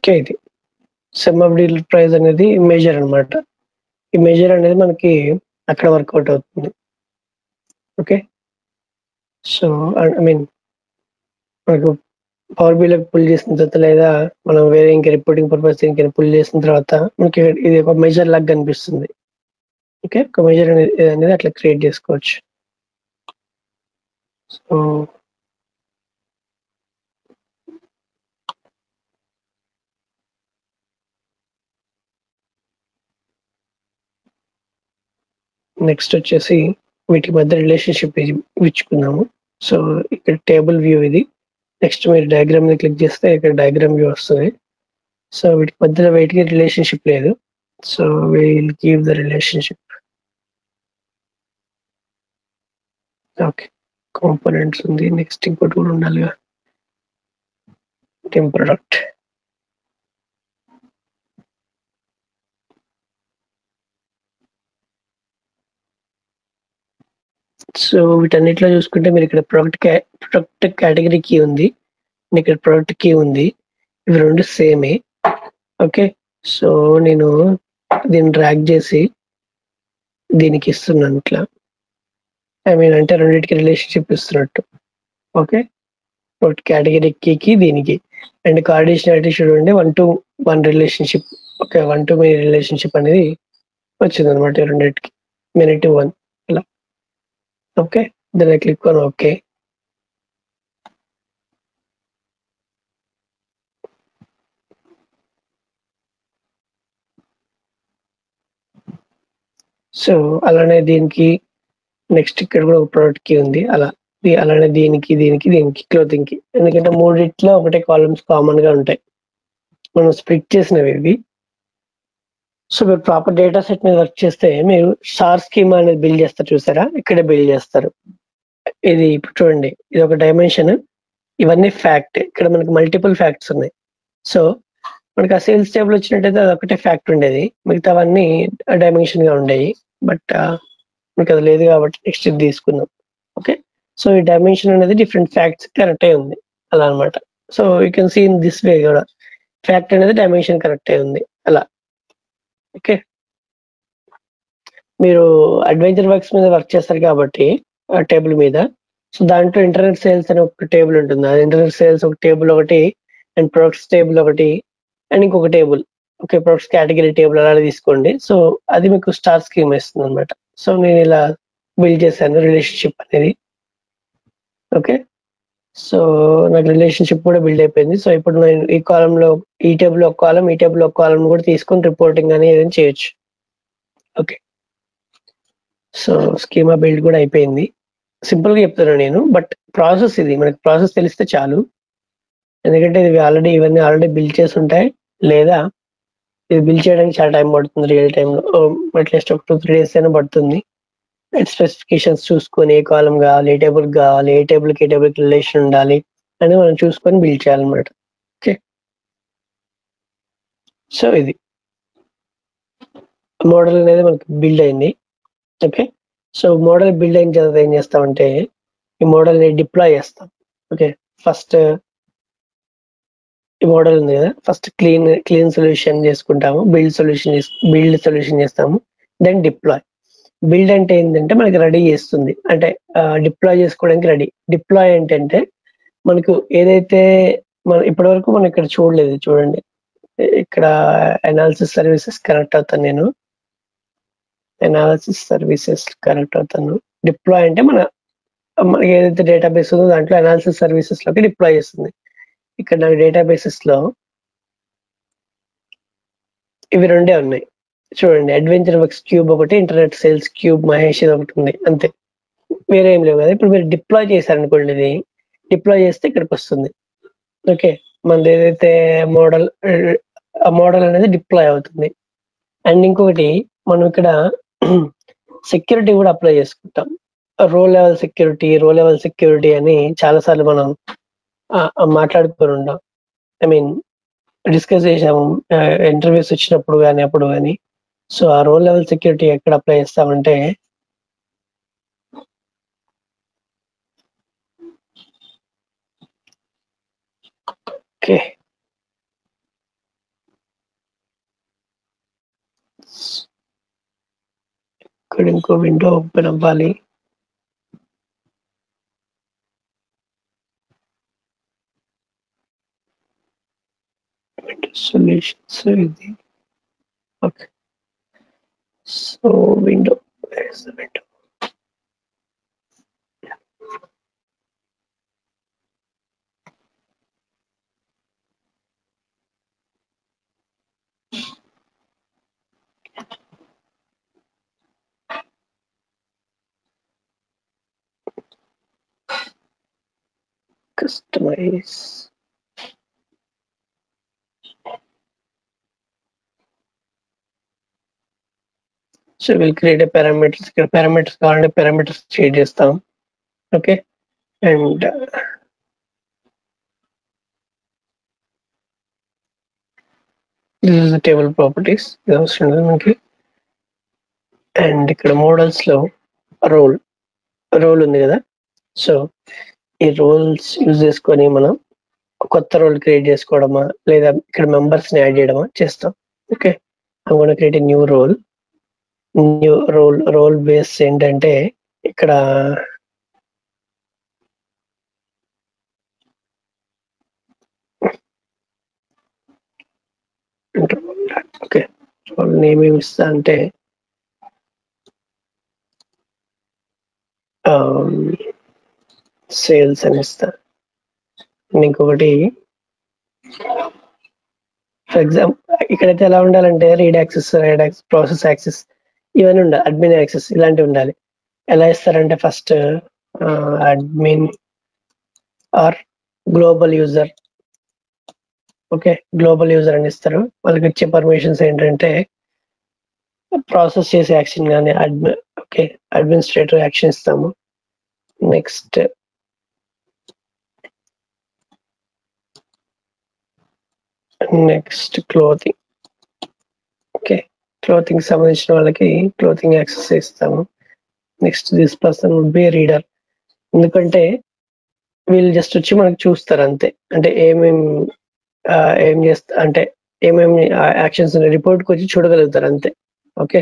Okay, ఇది సమ్ ఆఫ్ డీలర్ ప్రైస్ అనేది మెజర్ అన్నమాట. ఈ మెజర్ అనేది మనకి అక్కడ వర్కౌట్ అవుతుంది. ఓకే, సో ఐ మీన్ మనకు పవర్ బిల్ పుల్ చేసిన తర్వాత, లేదా మనం వేరే ఇంకా రిపోర్టింగ్ పర్పస్ ఇంకా పుల్ చేసిన తర్వాత మనకి ఇది ఒక మెజర్ లాగా కనిపిస్తుంది. ఓకే, ఒక మెజర్ అనేది అట్లా క్రియేట్ చేసుకోవచ్చు. సో నెక్స్ట్ వచ్చేసి వీటి మధ్య రిలేషన్షిప్ ఇచ్చుకున్నాము. సో ఇక్కడ టేబుల్ వ్యూ ఇది. నెక్స్ట్ మీరు డయాగ్రామ్ ని క్లిక్ చేస్తే ఇక్కడ డయాగ్రామ్ వ్యూ వస్తుంది. సో వీటి మధ్యలో వీటికి రిలేషన్షిప్ లేదు. So will give the relationship. Okay, components ఉంది. నెక్స్ట్ ఇంకోటి కూడా ఉండాలిగా, టీమ్ ప్రొడక్ట్. సో వీటన్నిటిలో చూసుకుంటే మీరు ఇక్కడ ప్రొడక్ట్ కేటగిరీ కీ ఉంది, ఇక్కడ ప్రొడక్ట్ కీ ఉంది. ఇవి రెండు సేమే. ఓకే, సో నేను దీన్ని డ్రాగ్ చేసి దీనికి ఇస్తున్నాను ఇట్లా. ఐ మీన్ అంటే రెండింటికి రిలేషన్షిప్ ఇస్తున్నట్టు. ఓకే, ప్రొడక్ట్ కేటగిరీ కీకి దీనికి. అండ్ కార్డిషనాలిటీ చూడండి 1-to-1 relationship. Okay, 1-to-many relationship అనేది వచ్చింది అనమాట ఈ రెండింటికి, many to one ఇలా. ఓకే, దాన్ని క్లిక్ ఆన్ ఓకే. సో అలానే దీనికి నెక్స్ట్ ఇక్కడ కూడా ఒక ప్రోడక్ట్ కి ఉంది, అలానే దీనికి క్లోతింగ్ కి. ఎందుకంటే మూడిట్లో ఒకటే కాలమ్స్ కామన్ గా ఉంటాయి, మనం స్ప్లిట్ చేసినవి ఇవి. సో మీరు ప్రాపర్ డేటా సెట్ మీద వర్క్ చేస్తే మీరు స్టార్ స్కీమా అనేది బిల్డ్ చేస్తారు, చూసారా, ఇక్కడే బిల్డ్ చేస్తారు. ఇది ఇప్పుడు చూడండి, ఇది ఒక డైమెన్షన్, ఇవన్నీ ఫ్యాక్ట్. ఇక్కడ మనకి మల్టిపుల్ ఫ్యాక్ట్స్ ఉన్నాయి. సో మనకి ఆ సేల్స్ టేబుల్ వచ్చినట్టయితే అది ఒకటే ఫ్యాక్ట్ ఉండేది, మిగతావన్నీ డైమెన్షన్ గా ఉండేవి. బట్ మనకి అది లేదు కాబట్టి నెక్స్ట్ ఇది తీసుకుందాం. ఓకే, సో ఈ డైమెన్షన్ అనేది డిఫరెంట్ ఫ్యాక్ట్స్ కనెక్ట్ అయి ఉంది అలా అనమాట. So you can see in this way కూడా ఫ్యాక్ట్ అనేది డైమెన్షన్ కనెక్ట్ అయి ఉంది అలా. ఓకే, మీరు అడ్వెంచర్ వర్క్స్ మీద వర్క్ చేస్తారు కాబట్టి ఆ టేబుల్ మీద, సో దాంట్లో ఇంటర్నెట్ సేల్స్ అనే ఒక టేబుల్ ఉంటుంది. అది ఇంటర్నెట్ సేల్స్ ఒక టేబుల్ ఒకటి, అండ్ ప్రొడక్ట్స్ టేబుల్ ఒకటి, అండ్ ఇంకొక table. Okay, products category table అలా తీసుకోండి. సో అది మీకు స్టార్ స్కీమ్ ఇస్తుంది అనమాట. సో నేను ఇలా బిల్డ్ చేశాను రిలేషన్షిప్ అనేది. ఓకే, సో నాకు రిలేషన్షిప్ కూడా బిల్డ్ అయిపోయింది. సో ఇప్పుడు నేను ఈ కాలంలో ఈ టేబుల్ ఒక కాలం, ఈ టేబుల్ ఒక కాలం కూడా తీసుకొని రిపోర్టింగ్ అనేది ఏదైనా చేయొచ్చు. ఓకే, సో స్కీమా బిల్డ్ కూడా అయిపోయింది. సింపుల్ గా చెప్తున్నాను నేను, బట్ ప్రాసెస్ ఇది, మనకి ప్రాసెస్ తెలిస్తే చాలు. ఎందుకంటే ఇది ఇవన్నీ ఆల్రెడీ బిల్డ్ చేసి ఉంటాయి, లేదా ఇది బిల్డ్ చేయడానికి చాలా టైం పడుతుంది. రియల్ టైంలో అట్లీస్ట్ ఒక 2-3 days అయినా పడుతుంది. స్పెసిఫికేషన్స్ చూసుకొని ఏ కాలం కావాలి, ఏ టేబుల్ కావాలి, ఏ టేబుల్కి రిలేషన్ ఉండాలి అని మనం చూసుకొని బిల్డ్ చేయాలన్నమాట. ఓకే, సో ఇది మోడల్ అనేది మనకి బిల్డ్ అయింది. ఓకే, సో మోడల్ బిల్డ్ అయిన తర్వాత ఏం చేస్తామంటే ఈ మోడల్ని డిప్లాయ్ చేస్తాం. ఓకే, ఫస్ట్ ఈ మోడల్ ఉంది కదా, ఫస్ట్ క్లీన్ సొల్యూషన్ చేసుకుంటాము, బిల్డ్ సొల్యూషన్ చేస్తాము, దెన్ డిప్లాయ్. బిల్డ్ అంటే ఏంటంటే మనకి రెడీ చేస్తుంది, అంటే డిప్లాయ్ చేసుకోవడానికి రెడీ. డిప్లాయ్ ఏంటంటే మనకు ఏదైతే ఇప్పటి వరకు మనం ఇక్కడ చూడలేదు, చూడండి ఇక్కడ అనాలిసిస్ సర్వీసెస్ కనెక్ట్ అవుతాను నేను. డిప్లాయ్ అంటే మనకి ఏదైతే డేటాబేస్ ఉందో దాంట్లో అనాలిసిస్ సర్వీసెస్ లోకి డిప్లాయ్ చేస్తుంది. ఇక్కడ నాకు డేటాబేసెస్ లో ఇవి రెండే ఉన్నాయి చూడండి, అడ్వెంచర్ వర్క్స్ క్యూబ్ ఒకటి, ఇంటర్నెట్ సేల్స్ క్యూబ్ మహేష్ ఒకటి ఉంది, అంతే, వేరే ఏం లేవు కదా. ఇప్పుడు మీరు డిప్లాయ్ చేశారనుకోండి, ఇది డిప్లాయ్ చేస్తే ఇక్కడికి వస్తుంది. ఓకే, మనది ఏదైతే మోడల్, ఆ మోడల్ అనేది డిప్లాయ్ అవుతుంది. అండ్ ఇంకొకటి మనం ఇక్కడ సెక్యూరిటీ కూడా అప్లై చేసుకుంటాం. రో లెవెల్ సెక్యూరిటీ అని చాలాసార్లు మనం మాట్లాడుకొని ఉంటాం, ఐ మీన్ డిస్కస్ చేసాము ఇంటర్వ్యూస్ వచ్చినప్పుడు కానీ అప్పుడు కానీ. సో ఆ రోల్ లెవెల్ సెక్యూరిటీ ఎక్కడ అప్లై చేస్తామంటే ఓకే, ఇక్కడ ఇంకో విండో ఓపెన్ అవ్వాలి. సొల్యూషన్స్ ఇది. Okay, so window customize. So we'll create a parameters. ఇక్కడ parameters కావాలంటే parameters చేంజ్ చేస్తాం. Okay, and this is the table properties, ఇది అవసరం లేదు మనకి. అండ్ ఇక్కడ మోడల్స్ లో రోల్ ఉంది కదా, సో ఈ రోల్స్ యూజ్ చేసుకొని మనం కొత్త రోల్ క్రియేట్ చేసుకోవడమా, లేదా ఇక్కడ మెంబర్స్ ని యాడ్ చేయడమా చేస్తాం. Okay, I'm going to create a new role base ఏంటంటే ఇక్కడ ఓకే, నేమ్ ఏమి ఇస్తా అంటే సేల్స్ అని ఇస్తా. ఇంకొకటి ఫర్ ఎగ్జాంపుల్ ఇక్కడైతే ఎలా ఉండాలంటే రీడ్ యాక్సెస్, ప్రాసెస్ యాక్సెస్ ఇవన్నీ ఉండాలి, అడ్మిన్ యాక్సెస్ ఇలాంటివి ఉండాలి. ఎలా ఇస్తారంటే first admin or global user. Okay, global user అని ఇస్తారు. వాళ్ళకి ఇచ్చే పర్మిషన్స్ ఏంటంటే ప్రాసెస్ చేసే యాక్షన్ కానీ ఓకే, అడ్మినిస్ట్రేటర్ యాక్షన్ ఇస్తాము. Next clothing. ఓకే, క్లోతింగ్ సంబంధించిన వాళ్ళకి క్లోతింగ్ యాక్సెస్ ఇస్తాము. Next this person would be reader. ఎందుకంటే వీళ్ళు జస్ట్ వచ్చి మనకు చూస్తారు అంతే, అంటే ఏం చేస్తా అంటే ఏమేమి యాక్షన్స్ రిపోర్ట్కి వచ్చి చూడగలుగుతారు అంతే. ఓకే,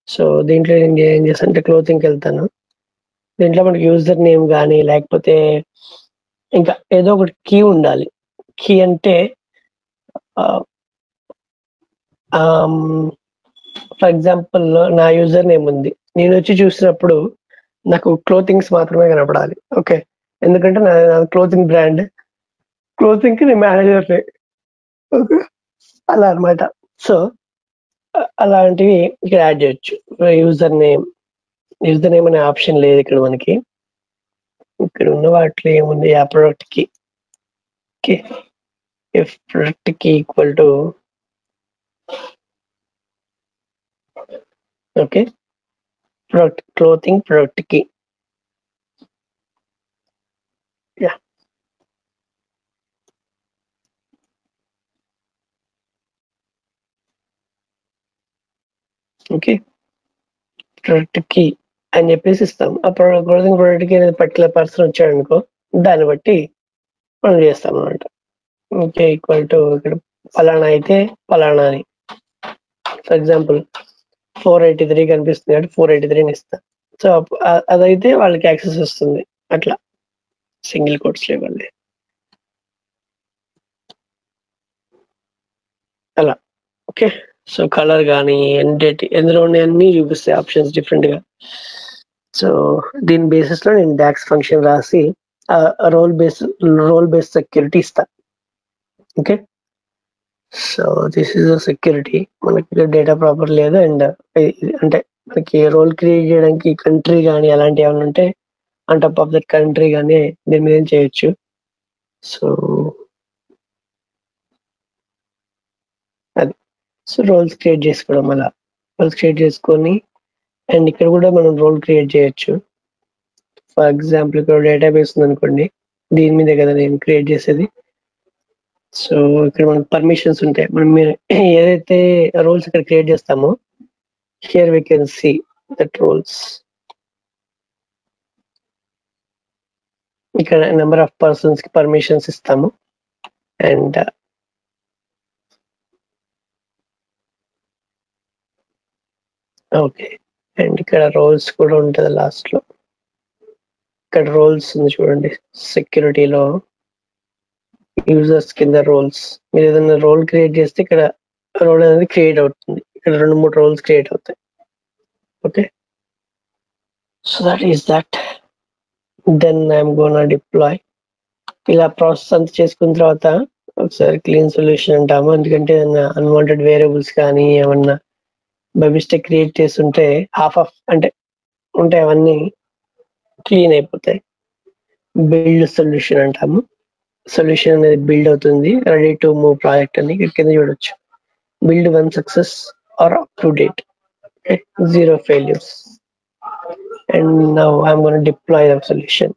సో దీంట్లో నేను ఏం చేస్తాను అంటే క్లోతింగ్కి వెళ్తాను. దీంట్లో మనకి యూజర్ నేమ్ కానీ లేకపోతే ఇంకా ఏదో ఒకటి కీ ఉండాలి. కీ అంటే ఫర్ ఎగ్జాంపుల్ నా యూజర్ నేమ్ ఉంది, నేను వచ్చి చూసినప్పుడు నాకు క్లోతింగ్స్ మాత్రమే కనపడాలి. ఓకే, ఎందుకంటే నా క్లోతింగ్ బ్రాండ్, క్లోతింగ్ కి నేను మేనేజర్. ఓకే, అలా అనమాట. సో అలాంటివి ఇక్కడ యాడ్ చేయొచ్చు. యూజర్ నేమ్ అనే ఆప్షన్ లేదు ఇక్కడ మనకి. ఇక్కడ ఉన్న వాటిలో ఏముంది, ఆ ప్రొడక్ట్ కి. ఓకే, ఇఫ్ ప్రొడక్ట్ కి equal to okay product clothing product కి. యా, ఓకే, ప్రొడక్ట్ కి అని చెప్పేసి ఇస్తాం. ఆ క్లోతింగ్ ప్రొడక్ట్ కి పర్టికులర్ పర్సన్ వచ్చాడు అనుకో, దాన్ని బట్టి మనం చేస్తాం అనమాట. ఓకే, ఈక్వల్ టు ఇక్కడ ఫలానా అయితే ఫలానా అని. ఫర్ ఎగ్జాంపుల్ 483 కనిపిస్తుంది కాబట్టి 483 ఇస్తా. సో అదైతే వాళ్ళకి యాక్సెస్ వస్తుంది. అట్లా సింగిల్ కోట్స్ ఇవ్వండి అలా. ఓకే, సో కలర్ కానీ ఎందులో అన్ని చూపిస్తాయి ఆప్షన్స్ డిఫరెంట్ గా. సో దీని బేసిస్ లో నేను డాక్స్ ఫంక్షన్ రాసి రోల్ బేస్ సెక్యూరిటీ ఇస్తా. Okay, so this is a security. మనకి డేటా ప్రాపర్ లేదు, అండ్ అంటే మనకి రోల్ క్రియేట్ చేయడానికి కంట్రీ కానీ అలాంటివి ఏమైనా ఉంటే on top of that country కానీ దీని మీద చేయొచ్చు. సో అది, సో రోల్స్ క్రియేట్ చేసుకోవడం, అలా రోల్స్ క్రియేట్ చేసుకొని అండ్ ఇక్కడ కూడా మనం రోల్ క్రియేట్ చేయొచ్చు. ఫర్ ఎగ్జాంపుల్ ఇక్కడ డేటాబేస్ ఉంది అనుకోండి, దీని మీదే కదా నేను క్రియేట్ చేసేది. సో ఇక్కడ మనకు పర్మిషన్స్ ఉంటాయి. మనం ఏదైతే రోల్స్ ఇక్కడ క్రియేట్ చేస్తామో here we can see that roles. ఇక్కడ నెంబర్ ఆఫ్ పర్సన్స్ కి పర్మిషన్స్ ఇస్తాము. అండ్ ఓకే, అండ్ ఇక్కడ రోల్స్ కూడా ఉంటుంది లాస్ట్ లో. ఇక్కడ రోల్స్ ఉంది చూడండి, సెక్యూరిటీలో యూజర్స్ కింద రోల్స్. మీరు ఏదైనా రోల్ క్రియేట్ చేస్తే ఇక్కడ రోల్ అనేది క్రియేట్ అవుతుంది. ఇక్కడ 2-3 రోల్స్ క్రియేట్ అవుతాయి. Okay, so that is that. Then I'm gonna deploy. ఇలా ప్రాసెస్ అంతా చేసుకున్న తర్వాత ఒకసారి క్లీన్ సొల్యూషన్ అంటాము, ఎందుకంటే ఏదైనా అన్వాంటెడ్ వేరియబుల్స్ కానీ ఏమన్నా బై మిస్టేక్ క్రియేట్ చేస్తుంటే అంటే ఉంటే అవన్నీ క్లీన్ అయిపోతాయి. బిల్డ్ సొల్యూషన్ అంటాము. సొల్యూషన్ అనేది బిల్డ్ అవుతుంది. రెడీ టు మూవ్ ప్రాజెక్ట్ అని ఇక్కడ కింద చూడొచ్చు. Build 1 success or up to date, 0 failures. And now I'm going to deploy the solution.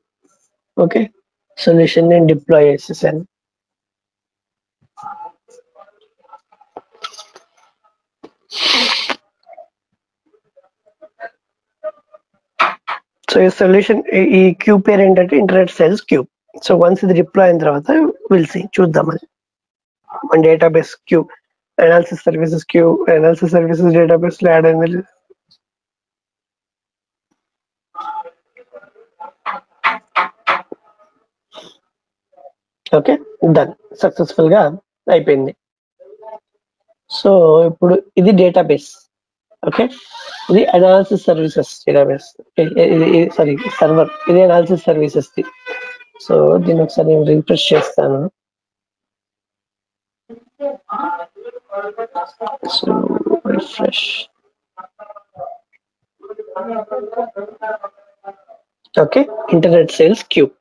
Okay, solution నేను డిప్లాయ్ చేసేసాను. సో ఈ సొల్యూషన్, ఈ క్యూబ్ పేరు ఏంటంటే internet sales cube. So once ఇది డిప్లాయ్ అయిన తర్వాత విల్ సీ, చూద్దాం అది. మన database cube analysis services database లో యాడ్ అయింది. ఓకే, డన్, సక్సెస్ఫుల్ గా అయిపోయింది. సో ఇప్పుడు ఇది డేటాబేస్. ఓకే, ఇది analysis services database. Sorry server, ఇది అనాలిసిస్ సర్వీసెస్ ది. సో దీన్ని ఒకసారి నేను రిఫ్రెష్ చేస్తాను. So refresh. Okay, internet sales cube.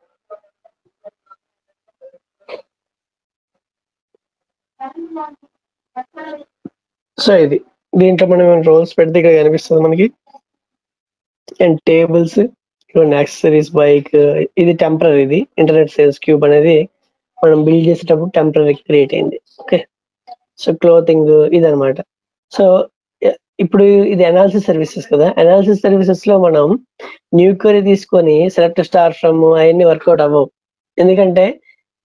So ఇది దీంట్లో మనం రోల్స్ పెడితే ఇక్కడ కనిపిస్తుంది మనకి. And tables, accessories, bike. ఇది టెంపరరీ. ఇది ఇంటర్నెట్ సేల్స్ క్యూబ్ అనేది మనం బిల్డ్ చేసేటప్పుడు టెంపరరీ క్రియేట్ అయింది. ఓకే, సో క్లోతింగ్ ఇదనమాట. సో ఇప్పుడు ఇది అనాలిసిస్ సర్వీసెస్ కదా. అనాలిసిస్ సర్వీసెస్ లో మనం న్యూ క్వరీ తీసుకొని సెలెక్ట్ స్టార్ ఫ్రమ్ అవన్నీ వర్కౌట్ అవ్వవు. ఎందుకంటే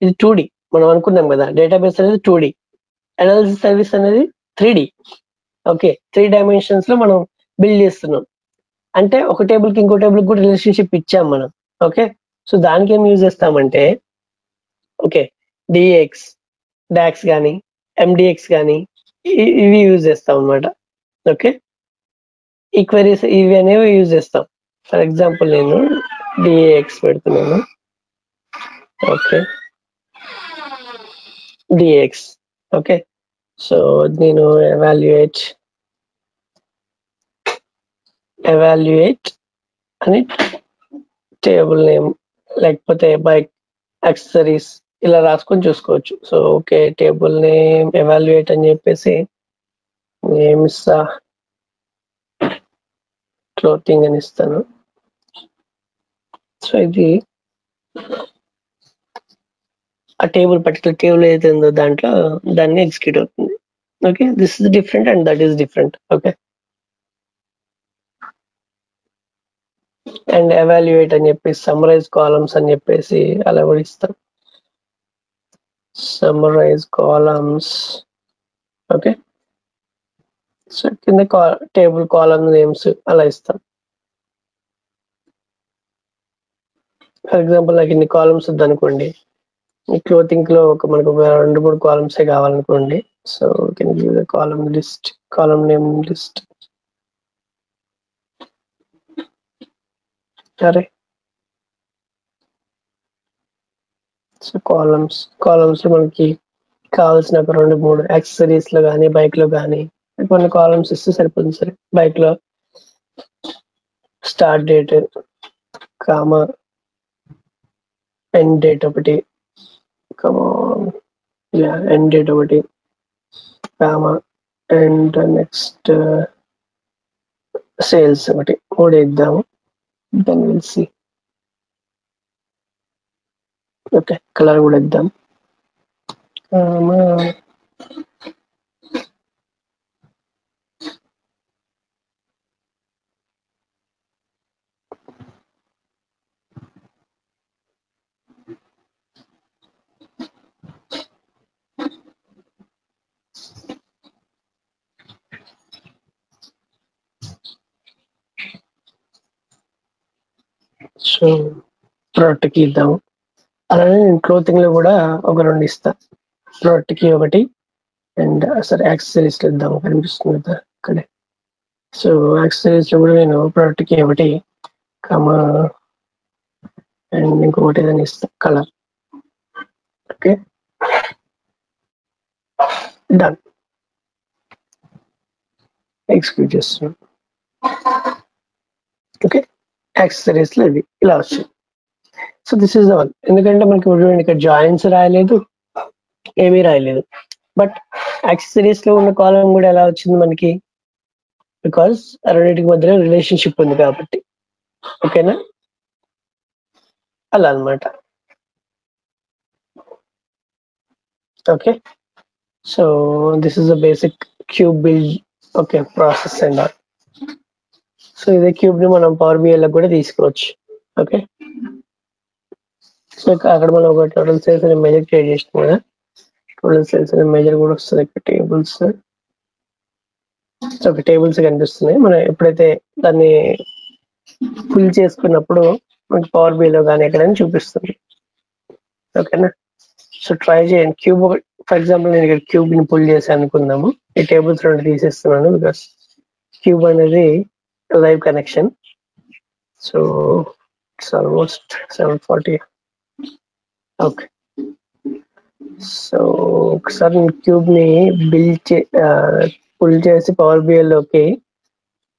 ఇది 2D. మనం అనుకున్నాం కదా డేటాబేస్ అనేది 2D, అనాలిసిస్ సర్వీస్ అనేది 3D. ఓకే, 3 డైమెన్షన్స్ లో మనం బిల్డ్ చేస్తున్నాం. అంటే ఒక టేబుల్ కి ఇంకో టేబుల్ కూడా రిలేషన్షిప్ ఇచ్చాం మనం. ఓకే, సో దానికి ఏం యూజ్ చేస్తామంటే ఓకే డిఎక్స్, డాక్స్ కానీ ఎండిఎక్స్ కానీ ఇవి యూజ్ చేస్తాం అనమాట. ఓకే, ఈ క్వెరీస్ ఇవి అనేవి యూజ్ చేస్తాం. ఫర్ ఎగ్జాంపుల్ నేను డిఎక్స్ పెడుతున్నాను. Okay, DX. ఓకే, సో నేను ఎవాల్యుయేట్ అని టేబుల్ నేమ్ లేకపోతే బైక్ యాక్సెసరీస్ ఇలా రాసుకొని చూసుకోవచ్చు. So okay, table name evaluate అని చెప్పేసి నేమ్ ఇస్తా, క్లోతింగ్ అని ఇస్తాను. సో ఇది ఆ టేబుల్ పర్టికులర్ టేబుల్ ఏదైతే ఉందో దాంట్లో దాన్ని ఎగ్జిక్యూట్ అవుతుంది. Okay, this is different and that is different. Okay, and evaluate అని చెప్పేసి సమ్మరైజ్ కాలమ్స్ అని చెప్పేసి అలా కూడా ఇస్తాం. Summarise columns. ఓకే, సో కింద టేబుల్ కాలమ్ నేమ్స్ అలా ఇస్తాం. ఫర్ ఎగ్జాంపుల్ నాకు ఇన్ని కాలమ్స్ వద్దనుకోండి, ఈ క్లోతింగ్ లో మనకు ఒక 2-3 కాలమ్స్ కావాలనుకోండి. So can give the column list, column name list. సరే, సో కాలమ్స్ లో మనకి కావాల్సిన ఒక 2-3 యాక్సెసరీస్ లో కానీ బైక్ లో కానీ కొన్ని కాలమ్స్ ఇస్తే సరిపోతుంది. సరే, బైక్ లో start date, comma end date ఒకటి, ఎండ్ డేట్ ఒకటి, కామా అండ్ నెక్స్ట్ సేల్స్ ఒకటి, 3 ఇద్దాము. Then will see. Okay, colour కూడా ఇద్దాం. సో ప్రోడక్ట్ కి ఇద్దాము. అలానే నేను క్లోతింగ్ లో కూడా ఒక 2 ఇస్తా. ప్రోడక్ట్ కి ఒకటి అండ్ సరే యాక్సెసరీస్ లో ఇద్దాము, కనిపిస్తుంది కదా ఇక్కడే. సో యాక్సెసరీస్ లో కూడా నేను ప్రోడక్ట్ కి ఒకటి కామా అండ్ ఇంకొకటి ఏదైనా ఇస్తా, కలర్. Okay, done. ఎగ్జిక్యూట్ చేస్తున్నాం. ఓకే, యాక్సెసరీస్ లో ఇది ఇలా వచ్చింది. So this is all. ఎందుకంటే మనకి ఇక్కడ జాయిన్స్ రాయలేదు, ఏమీ రాయలేదు. బట్ యాక్సెసరీస్ లో ఉన్న కాలం కూడా ఎలా వచ్చింది మనకి, బికాస్ రెండింటికి మధ్యలో రిలేషన్షిప్ ఉంది కాబట్టి. ఓకేనా, అలా అనమాట. Okay, so this is the basic cube build. Okay, process and all. So ఇదే క్యూబ్ ని మనం పవర్ బిఐ లో కూడా తీసుకోవచ్చు. ఓకే, సో అక్కడ మనం ఒక టోటల్ సేల్స్ అనే మెజర్ క్రియేట్ చేసినాం కదా. టోటల్ సేల్స్ అనే మెజర్ కూడా వస్తుంది ఇక్కడ. టేబుల్స్, ఒక టేబుల్స్ కనిపిస్తున్నాయి. మనం ఎప్పుడైతే దాన్ని ఫిల్ చేసుకున్నప్పుడు మనకి పవర్ బిఐలో కానీ ఎక్కడైనా చూపిస్తుంది. ఓకేనా, సో ట్రై చేయండి. క్యూబ్ ఫర్ ఎగ్జాంపుల్ నేను ఇక్కడ క్యూబ్ ని పుల్ చేశాను అనుకుందాము. ఈ టేబుల్స్ రెండు తీసేస్తున్నాను బికాస్ క్యూబ్ అనేది live connection. So it's almost 740. Okay, so ఒకసారి నేను క్యూబ్ ని పుల్ చేసి పవర్ బిఐ లోకి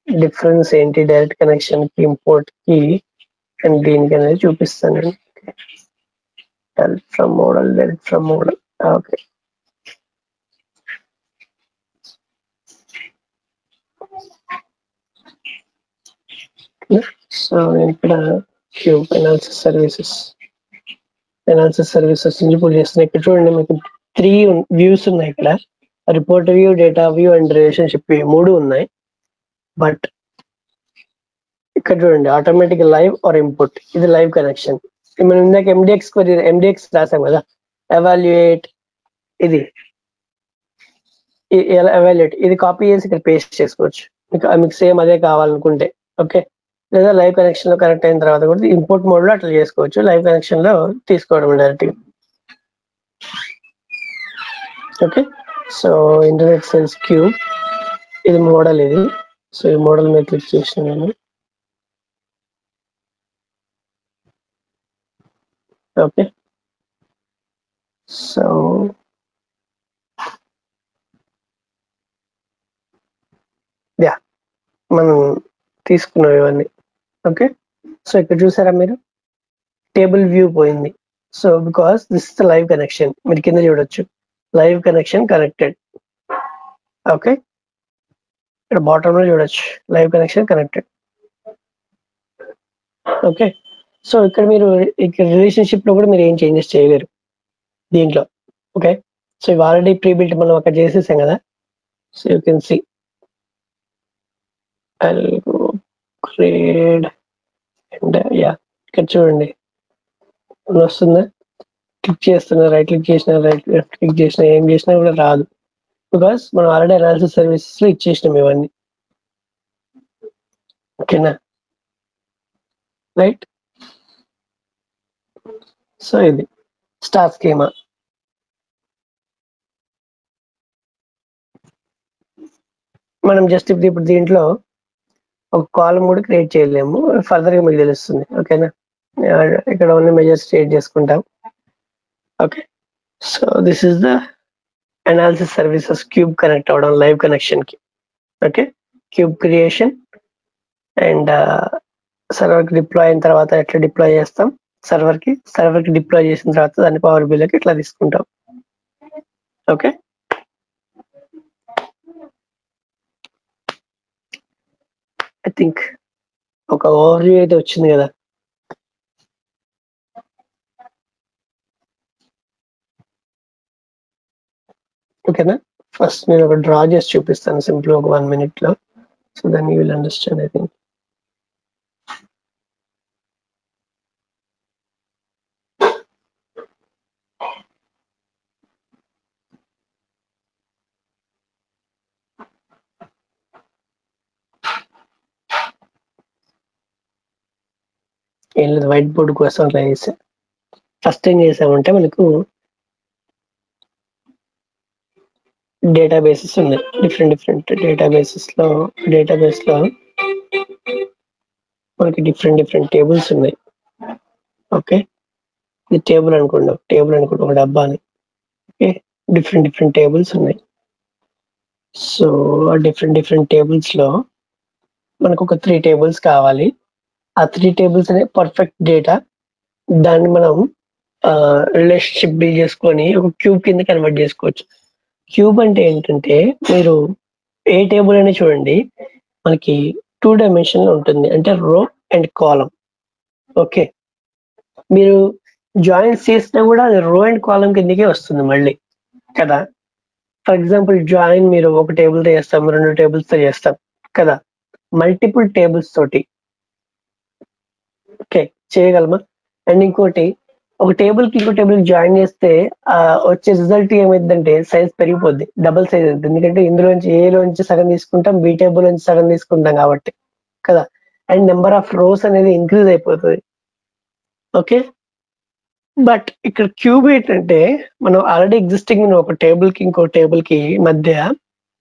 డిఫరెన్స్ ఏంటి డైరెక్ట్ కనెక్షన్ కి ఇంపోర్ట్ కి అండ్ దీనికి అనేది చూపిస్తాను నేను. Direct from model. Okay, so నేను ఇక్కడ క్యూబ్ అనాలిసిస్ సర్వీసెస్ నుంచి పుల్ చేస్తున్నాను. ఇక్కడ చూడండి మీకు 3 వ్యూస్ ఉన్నాయి. ఇక్కడ report view, data view and relationship view 3 ఉన్నాయి. బట్ ఇక్కడ చూడండి ఆటోమేటిక్ లైవ్ ఆర్ ఇంపుట్, ఇది లైవ్ కనెక్షన్. మనం ఇందాక ఎండిఎక్స్ రాసాం కదా, ఎవాల్యుయేట్ ఇది ఎవాల్యుయేట్ ఇది కాపీ చేసి ఇక్కడ పేస్ట్ చేసుకోవచ్చు మీకు సేమ్ అదే కావాలనుకుంటే. ఓకే, లేదా లైవ్ కనెక్షన్ లో కనెక్ట్ అయిన తర్వాత కూడా ఇంపోర్ట్ మోడ్ లో అట్లా చేసుకోవచ్చు, లైవ్ కనెక్షన్ లో తీసుకోవడం డైరెక్ట్ గా. Okay, so internet cells cube ఇది మోడల్ ఇది. సో ఈ మోడల్ మీద క్లిక్ చేసిన నేను. ఓకే, సో యా మనం తీసుకున్నాం ఇవన్నీ. ఓకే, సో ఇక్కడ చూసారా మీరు టేబుల్ వ్యూ పోయింది. So because this is the live connection, మీరు కింద చూడొచ్చు లైవ్ కనెక్షన్ కనెక్టెడ్. ఓకే, ఇక్కడ బాటమ్ లో చూడొచ్చు live connection connected. Okay, so ఇక్కడ మీరు ఇక్కడ రిలేషన్షిప్ లో కూడా మీరు ఏం చేంజెస్ చేయలేరు దీంట్లో. ఓకే, సో ఇవి ఆల్రెడీ ప్రీ బిల్ట్ మనం అక్కడ చేసేసాం కదా. So you can see grade and yeah ఇక్కడ చూడండి వస్తుందా, క్లిక్ చేస్తున్నా, రైట్ క్లిక్ చేసినా ఏం చేసినా కూడా రాదు. బికాస్ మనం ఆల్రెడీ అనాలిసిస్ సర్వీసెస్ లో ఇచ్చేసినాం ఇవన్నీ. ఓకేనా, రైట్. సో ఇది స్టార్ స్కీమా. మనం జస్ట్ ఇప్పుడు దీంట్లో ఒక కాలం కూడా క్రియేట్ చేయలేము, ఫర్దర్ గా మీకు తెలుస్తుంది. ఓకేనా, ఇక్కడ ఉన్న మెజర్స్ క్రియేట్ చేసుకుంటాం. Okay, so this is the analysis services cube connect అవ్వడం లైవ్ కనెక్షన్ కి. Okay, cube creation and server కి డిప్లాయ్ అయిన తర్వాత ఎట్లా డిప్లాయ్ చేస్తాం, సర్వర్ కి డిప్లాయ్ చేసిన తర్వాత దాన్ని పవర్ బిల్కి ఇట్లా తీసుకుంటాం. ఓకే, ఐ థింక్ ఒక ఓవర్వ్యూ అయితే వచ్చింది కదా. ఓకేనా, ఫస్ట్ నేను ఒక డ్రా చేసి చూపిస్తాను సింపుల్ ఒక 1 minute లో. So then you will understand I think. ఏం లేదు, వైట్ బోర్డ్ కోసం అట్లా చేసా. ఫస్ట్ ఏం చేసామంటే మనకు డేటాబేసెస్ ఉన్నాయి, డిఫరెంట్ డేటాబేస్ లో మనకి డిఫరెంట్ టేబుల్స్ ఉన్నాయి. ఓకే, ఇది టేబుల్ అనుకోండి ఒక డబ్బాని. ఓకే, డిఫరెంట్ టేబుల్స్ ఉన్నాయి. సో ఆ డిఫరెంట్ టేబుల్స్ లో మనకు ఒక 3 tables కావాలి. ఆ 3 tables అనే పర్ఫెక్ట్ డేటా, దాన్ని మనం రిలేషన్షిప్ బిల్డ్ చేసుకొని ఒక క్యూబ్ కింద కన్వర్ట్ చేసుకోవచ్చు. క్యూబ్ అంటే ఏంటంటే మీరు ఏ టేబుల్ అయినా చూడండి మనకి 2 dimension ఉంటుంది, అంటే రో అండ్ కాలం. ఓకే, మీరు జాయిన్స్ చేసినా కూడా అది రో అండ్ కాలం కిందకే వస్తుంది మళ్ళీ కదా. ఫర్ ఎగ్జాంపుల్ జాయిన్ మీరు ఒక టేబుల్ తో చేస్తాం, 2 tables తో చేస్తాం కదా, మల్టిపుల్ టేబుల్స్ తోటి ఓకే చేయగలమా. అండ్ ఇంకోటి ఒక టేబుల్ కి ఇంకో టేబుల్ జాయిన్ చేస్తే వచ్చే రిజల్ట్ ఏమైందంటే సైజ్ పెరిగిపోద్ది, డబుల్ సైజ్ అవుతుంది. ఎందుకంటే ఇందులోంచి ఏలోంచి సగం తీసుకుంటాం, బి టేబుల్ నుంచి సగం తీసుకుంటాం కాబట్టి కదా. అండ్ నెంబర్ ఆఫ్ రోస్ అనేది ఇంక్రీజ్ అయిపోతుంది. ఓకే, బట్ ఇక్కడ క్యూబ్ ఏంటంటే మనం ఆల్రెడీ ఎగ్జిస్టింగ్ ఉన్న ఒక టేబుల్ కి ఇంకో టేబుల్ కి మధ్య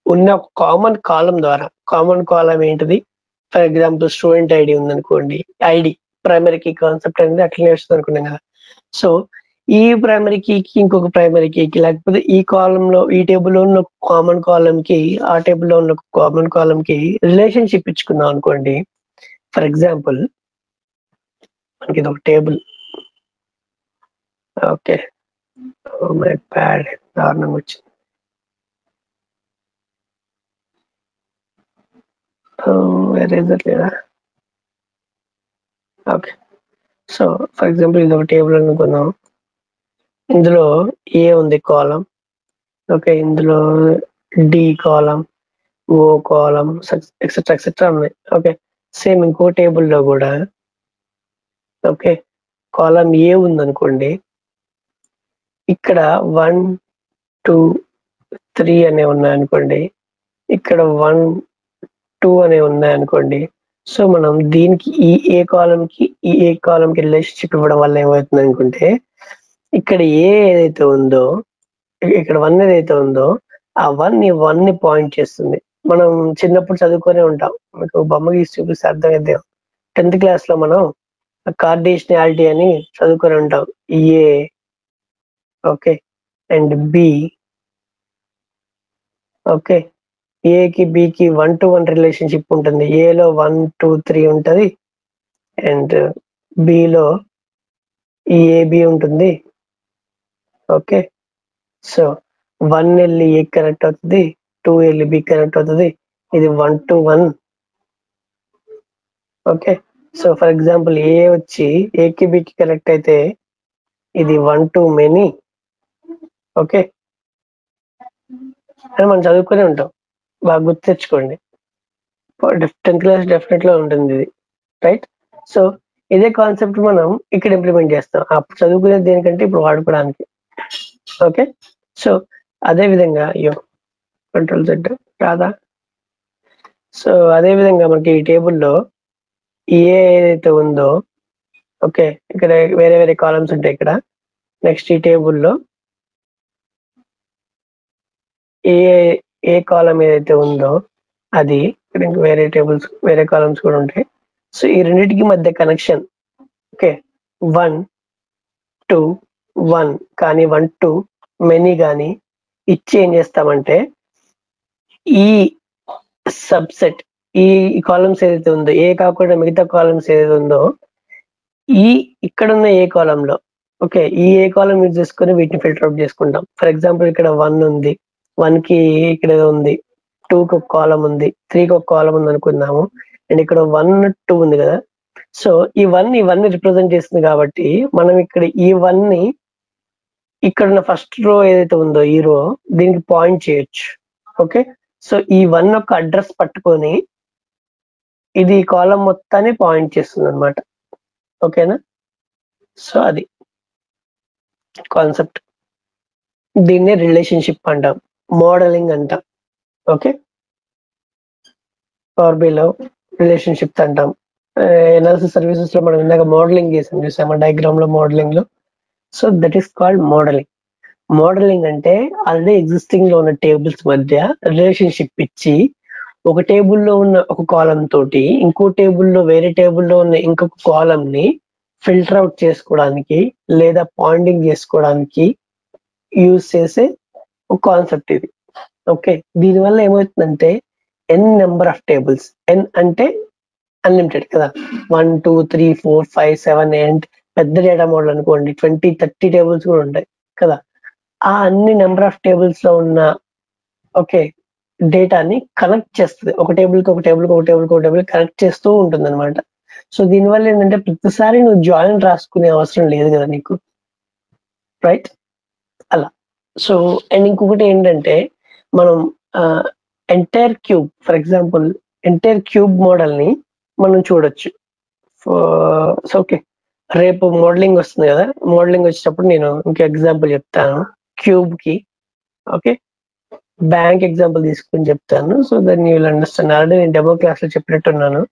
ఉన్న ఒక కామన్ కాలం ద్వారా, కామన్ కాలం ఏంటిది, ఫర్ ఎగ్జాంపుల్ స్టూడెంట్ ఐడి ఉందనుకోండి, ఐడి ప్రైమరీ కీ కాన్సెప్ట్ అనేది అట్లనే వస్తుంది అనుకున్నాం కదా. సో ఈ ప్రైమరీ కీకి ఇంకొక ప్రైమరీ కీకి, లేకపోతే ఈ కాలంలో ఈ టేబుల్లో ఉన్న కామన్ కాలం కి ఆ టేబుల్లో ఉన్న కామన్ కాలం కి రిలేషన్షిప్ ఇచ్చుకున్నాం అనుకోండి. ఫర్ ఎగ్జాంపుల్ మనకి ఇది ఒక టేబుల్. ఓకే, మై ప్యాడ్ దారుణంగా వచ్చింది. లేదా ఓకే, సో ఫర్ ఎగ్జాంపుల్ ఇది ఒక టేబుల్ అనుకుందాం. ఇందులో ఏ ఉంది కాలం, ఓకే, ఇందులో డి కాలం, ఓ కాలం, ఎక్సెట్రా ఎక్సెట్రా ఉన్నాయి. ఓకే, సేమ్ ఇంకో టేబుల్లో కూడా ఓకే కాలం ఏ ఉందనుకోండి. ఇక్కడ 1 2 3 అనే ఉన్నాయనుకోండి, ఇక్కడ 1 2 అనే ఉన్నాయనుకోండి. సో మనం దీనికి ఈ ఏ కాలంకి ఈ ఏ కాలంకి రిలేషన్షిప్ ఇవ్వడం వల్ల ఏమవుతుంది అనుకుంటే, ఇక్కడ ఏ ఏదైతే ఉందో, ఇక్కడ 1 ఏదైతే ఉందో ఆ 1 ని పాయింట్ చేస్తుంది. మనం చిన్నప్పుడు చదువుకొని ఉంటాం, మీకు బొమ్మ గీసి చూపిస్తే అర్థమైద్దాం. 10th క్లాస్ లో మనం కార్డిషనాలిటీ అని చదువుకొని ఉంటాం. ఏ ఓకే అండ్ బి, ఓకే, ఏకి బికి 1 to 1 రిలేషన్షిప్ ఉంటుంది. ఏలో 1 2 3 ఉంటుంది అండ్ బిలో ఈ ఏబి ఉంటుంది. ఓకే, సో 1 వెళ్ళి ఏ కనెక్ట్ అవుతుంది, 2 వెళ్ళి బి కనెక్ట్ అవుతుంది. ఇది 1 to 1. Okay, so for example A వచ్చి ఏకి బికి కనెక్ట్ అయితే ఇది 1 to many. ఓకే, అని మనం చదువుకునే ఉంటాం, బాగా గుర్తు తెచ్చుకోండి. 10th క్లాస్ డెఫినెట్ గా ఉంటుంది ఇది, రైట్? సో ఇదే కాన్సెప్ట్ మనం ఇక్కడ ఇంప్లిమెంట్ చేస్తాం, అప్పుడు చదువుకునేది దేనికంటే ఇప్పుడు వాడుకోవడానికి. ఓకే, సో అదే విధంగా కంట్రోల్ Z రాదా. సో అదే విధంగా మనకి ఈ టేబుల్లో ఏ ఏదైతే ఉందో, ఓకే, ఇక్కడ వేరే వేరే కాలమ్స్ ఉంటాయి ఇక్కడ. నెక్స్ట్ ఈ టేబుల్లో ఏ కాలం ఏదైతే ఉందో అది, ఇక్కడ ఇంకా వేరే టేబుల్స్ వేరే కాలమ్స్ కూడా ఉంటాయి. సో ఈ రెండింటికి మధ్య కనెక్షన్ ఓకే 1 2 1 కానీ 1 2 మెనీ కానీ ఇచ్చి ఏం చేస్తామంటే, ఈ సబ్సెట్ ఈ కాలమ్స్ ఏదైతే ఉందో, ఏ కాకుండా మిగతా కాలమ్స్ ఏదైతే ఉందో ఈ ఇక్కడ ఉన్న ఏ కాలంలో, ఓకే, ఈ ఏ కాలం యూజ్ చేసుకొని వీటిని ఫిల్టర్ అవుట్ చేసుకుంటాం. ఫర్ ఎగ్జాంపుల్ ఇక్కడ 1 ఉంది, 1 కి ఇక్కడ ఏదో ఉంది, 2 కి ఒక కాలం ఉంది, 3 కి ఒక కాలం ఉంది అనుకుందాము. అండ్ ఇక్కడ 1 2 ఉంది కదా. సో ఈ 1 ఇవన్నీ రిప్రజెంట్ చేస్తుంది కాబట్టి మనం ఇక్కడ ఈ 1 ని ఇక్కడ ఉన్న ఫస్ట్ రో ఏదైతే ఉందో ఈ రో దీనికి పాయింట్ చేయొచ్చు. ఓకే, సో ఈ 1 యొక్క అడ్రస్ పట్టుకొని ఇది కాలం మొత్తాన్ని పాయింట్ చేస్తుంది అనమాట. ఓకేనా, సో అది కాన్సెప్ట్. దీన్నే రిలేషన్షిప్ అంటాం, మోడలింగ్ అంటాం. ఓకే, పవర్ బిలో రిలేషన్షిప్స్ అంటాం. ఎనాలిసిస్ సర్వీసెస్ లో మనం ఇందాక మోడలింగ్ చేసాం, చూసామా డయాగ్రామ్ లో, మోడలింగ్ లో. So that is called modelling. Modelling అంటే ఆల్రెడీ ఎగ్జిస్టింగ్ లో ఉన్న టేబుల్స్ మధ్య రిలేషన్షిప్ ఇచ్చి, ఒక టేబుల్లో ఉన్న ఒక కాలం తోటి ఇంకో టేబుల్లో వేరే టేబుల్లో ఉన్న ఇంకొక కాలం ని ఫిల్టర్ అవుట్ చేసుకోవడానికి లేదా పాయింటింగ్ చేసుకోవడానికి యూజ్ చేసే ఒక కాన్సెప్ట్ ఇది. ఓకే, దీనివల్ల ఏమవుతుందంటే ఎన్ నెంబర్ ఆఫ్ టేబుల్స్, ఎన్ అంటే అన్లిమిటెడ్ కదా, 1 2 3 4 5 7 8 పెద్ద డేటా మోడల్ అనుకోండి 20 30 టేబుల్స్ కూడా ఉంటాయి కదా. ఆ అన్ని నెంబర్ ఆఫ్ టేబుల్స్ లో ఉన్న ఓకే డేటాని కనెక్ట్ చేస్తుంది, ఒక టేబుల్ కి ఒక టేబుల్ కి ఒక టేబుల్ కి ఒక టేబుల్ కనెక్ట్ చేస్తూ ఉంటుంది అనమాట. సో దీనివల్ల ఏంటంటే ప్రతిసారి నువ్వు జాయిన్ రాసుకునే అవసరం లేదు కదా నీకు, రైట్? అలా. సో అండ్ ఇంకొకటి ఏంటంటే మనం entire cube, for example entire cube model ని మనం చూడొచ్చు. సో ఓకే, రేపు మోడలింగ్ వస్తుంది కదా, మోడలింగ్ వచ్చేటప్పుడు నేను ఇంకో ఎగ్జాంపుల్ చెప్తాను క్యూబ్ కి. ఓకే, బ్యాంక్ ఎగ్జాంపుల్ తీసుకుని చెప్తాను. So then you will understand. Already నేను డెమో క్లాస్ లో చెప్పినట్టున్నాను.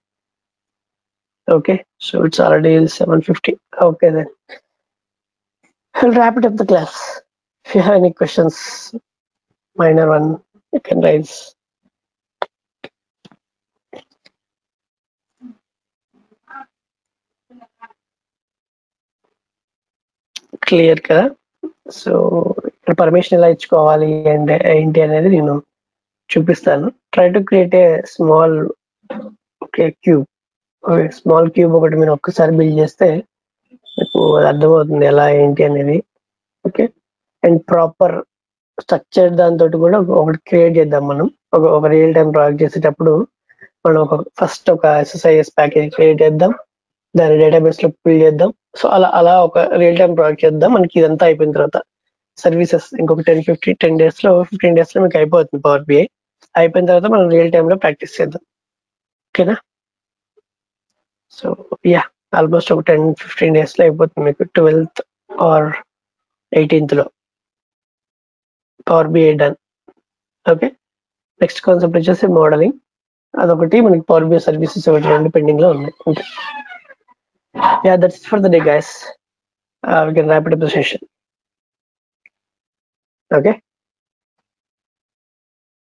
Okay, so it's already 7:50. Okay then I'll wrap it up the class. If you have any questions, minor one, you can raise. Clear కదా? So ఇక్కడ permission ఎలా ఇచ్చుకోవాలి అంటే ఏంటి అనేది నేను చూపిస్తాను. Try to create a small cube. Small cube ఒకటి మీరు ఒక్కసారి బిల్డ్ చేస్తే మీకు అర్థమవుతుంది ఎలా ఏంటి అనేది. ఓకే, అండ్ ప్రాపర్ స్ట్రక్చర్ దాంతో కూడా ఒకటి క్రియేట్ చేద్దాం. మనం ఒక రియల్ టైం ప్రాజెక్ట్ చేసేటప్పుడు మనం ఫస్ట్ ఒక SSIS ప్యాకేజ్ క్రియేట్ చేద్దాం, దాని డేటాబేస్ లో పుల్ చేద్దాం. సో అలా ఒక రియల్ టైం ప్రాజెక్ట్ చేద్దాం. మనకి ఇదంతా అయిపోయిన తర్వాత సర్వీసెస్ ఇంకొక 10 days లో 15 days లో మీకు అయిపోతుంది పవర్ BI. అయిపోయిన తర్వాత మనం రియల్ టైమ్ లో ప్రాక్టీస్ చేద్దాం. ఓకేనా? సో యా, ఆల్మోస్ట్ ఒక 10-15 days లో అయిపోతుంది మీకు. 12th or 18th లో power BI done. Okay, next concept వచ్చేసి మోడలింగ్. అదొకటి మనకి పవర్ BI సర్వీసెస్ ఒకటి 2 పెండింగ్ లో ఉన్నాయి. Okay, yeah, that's it for the day, guys. We can wrap it up the session. Okay.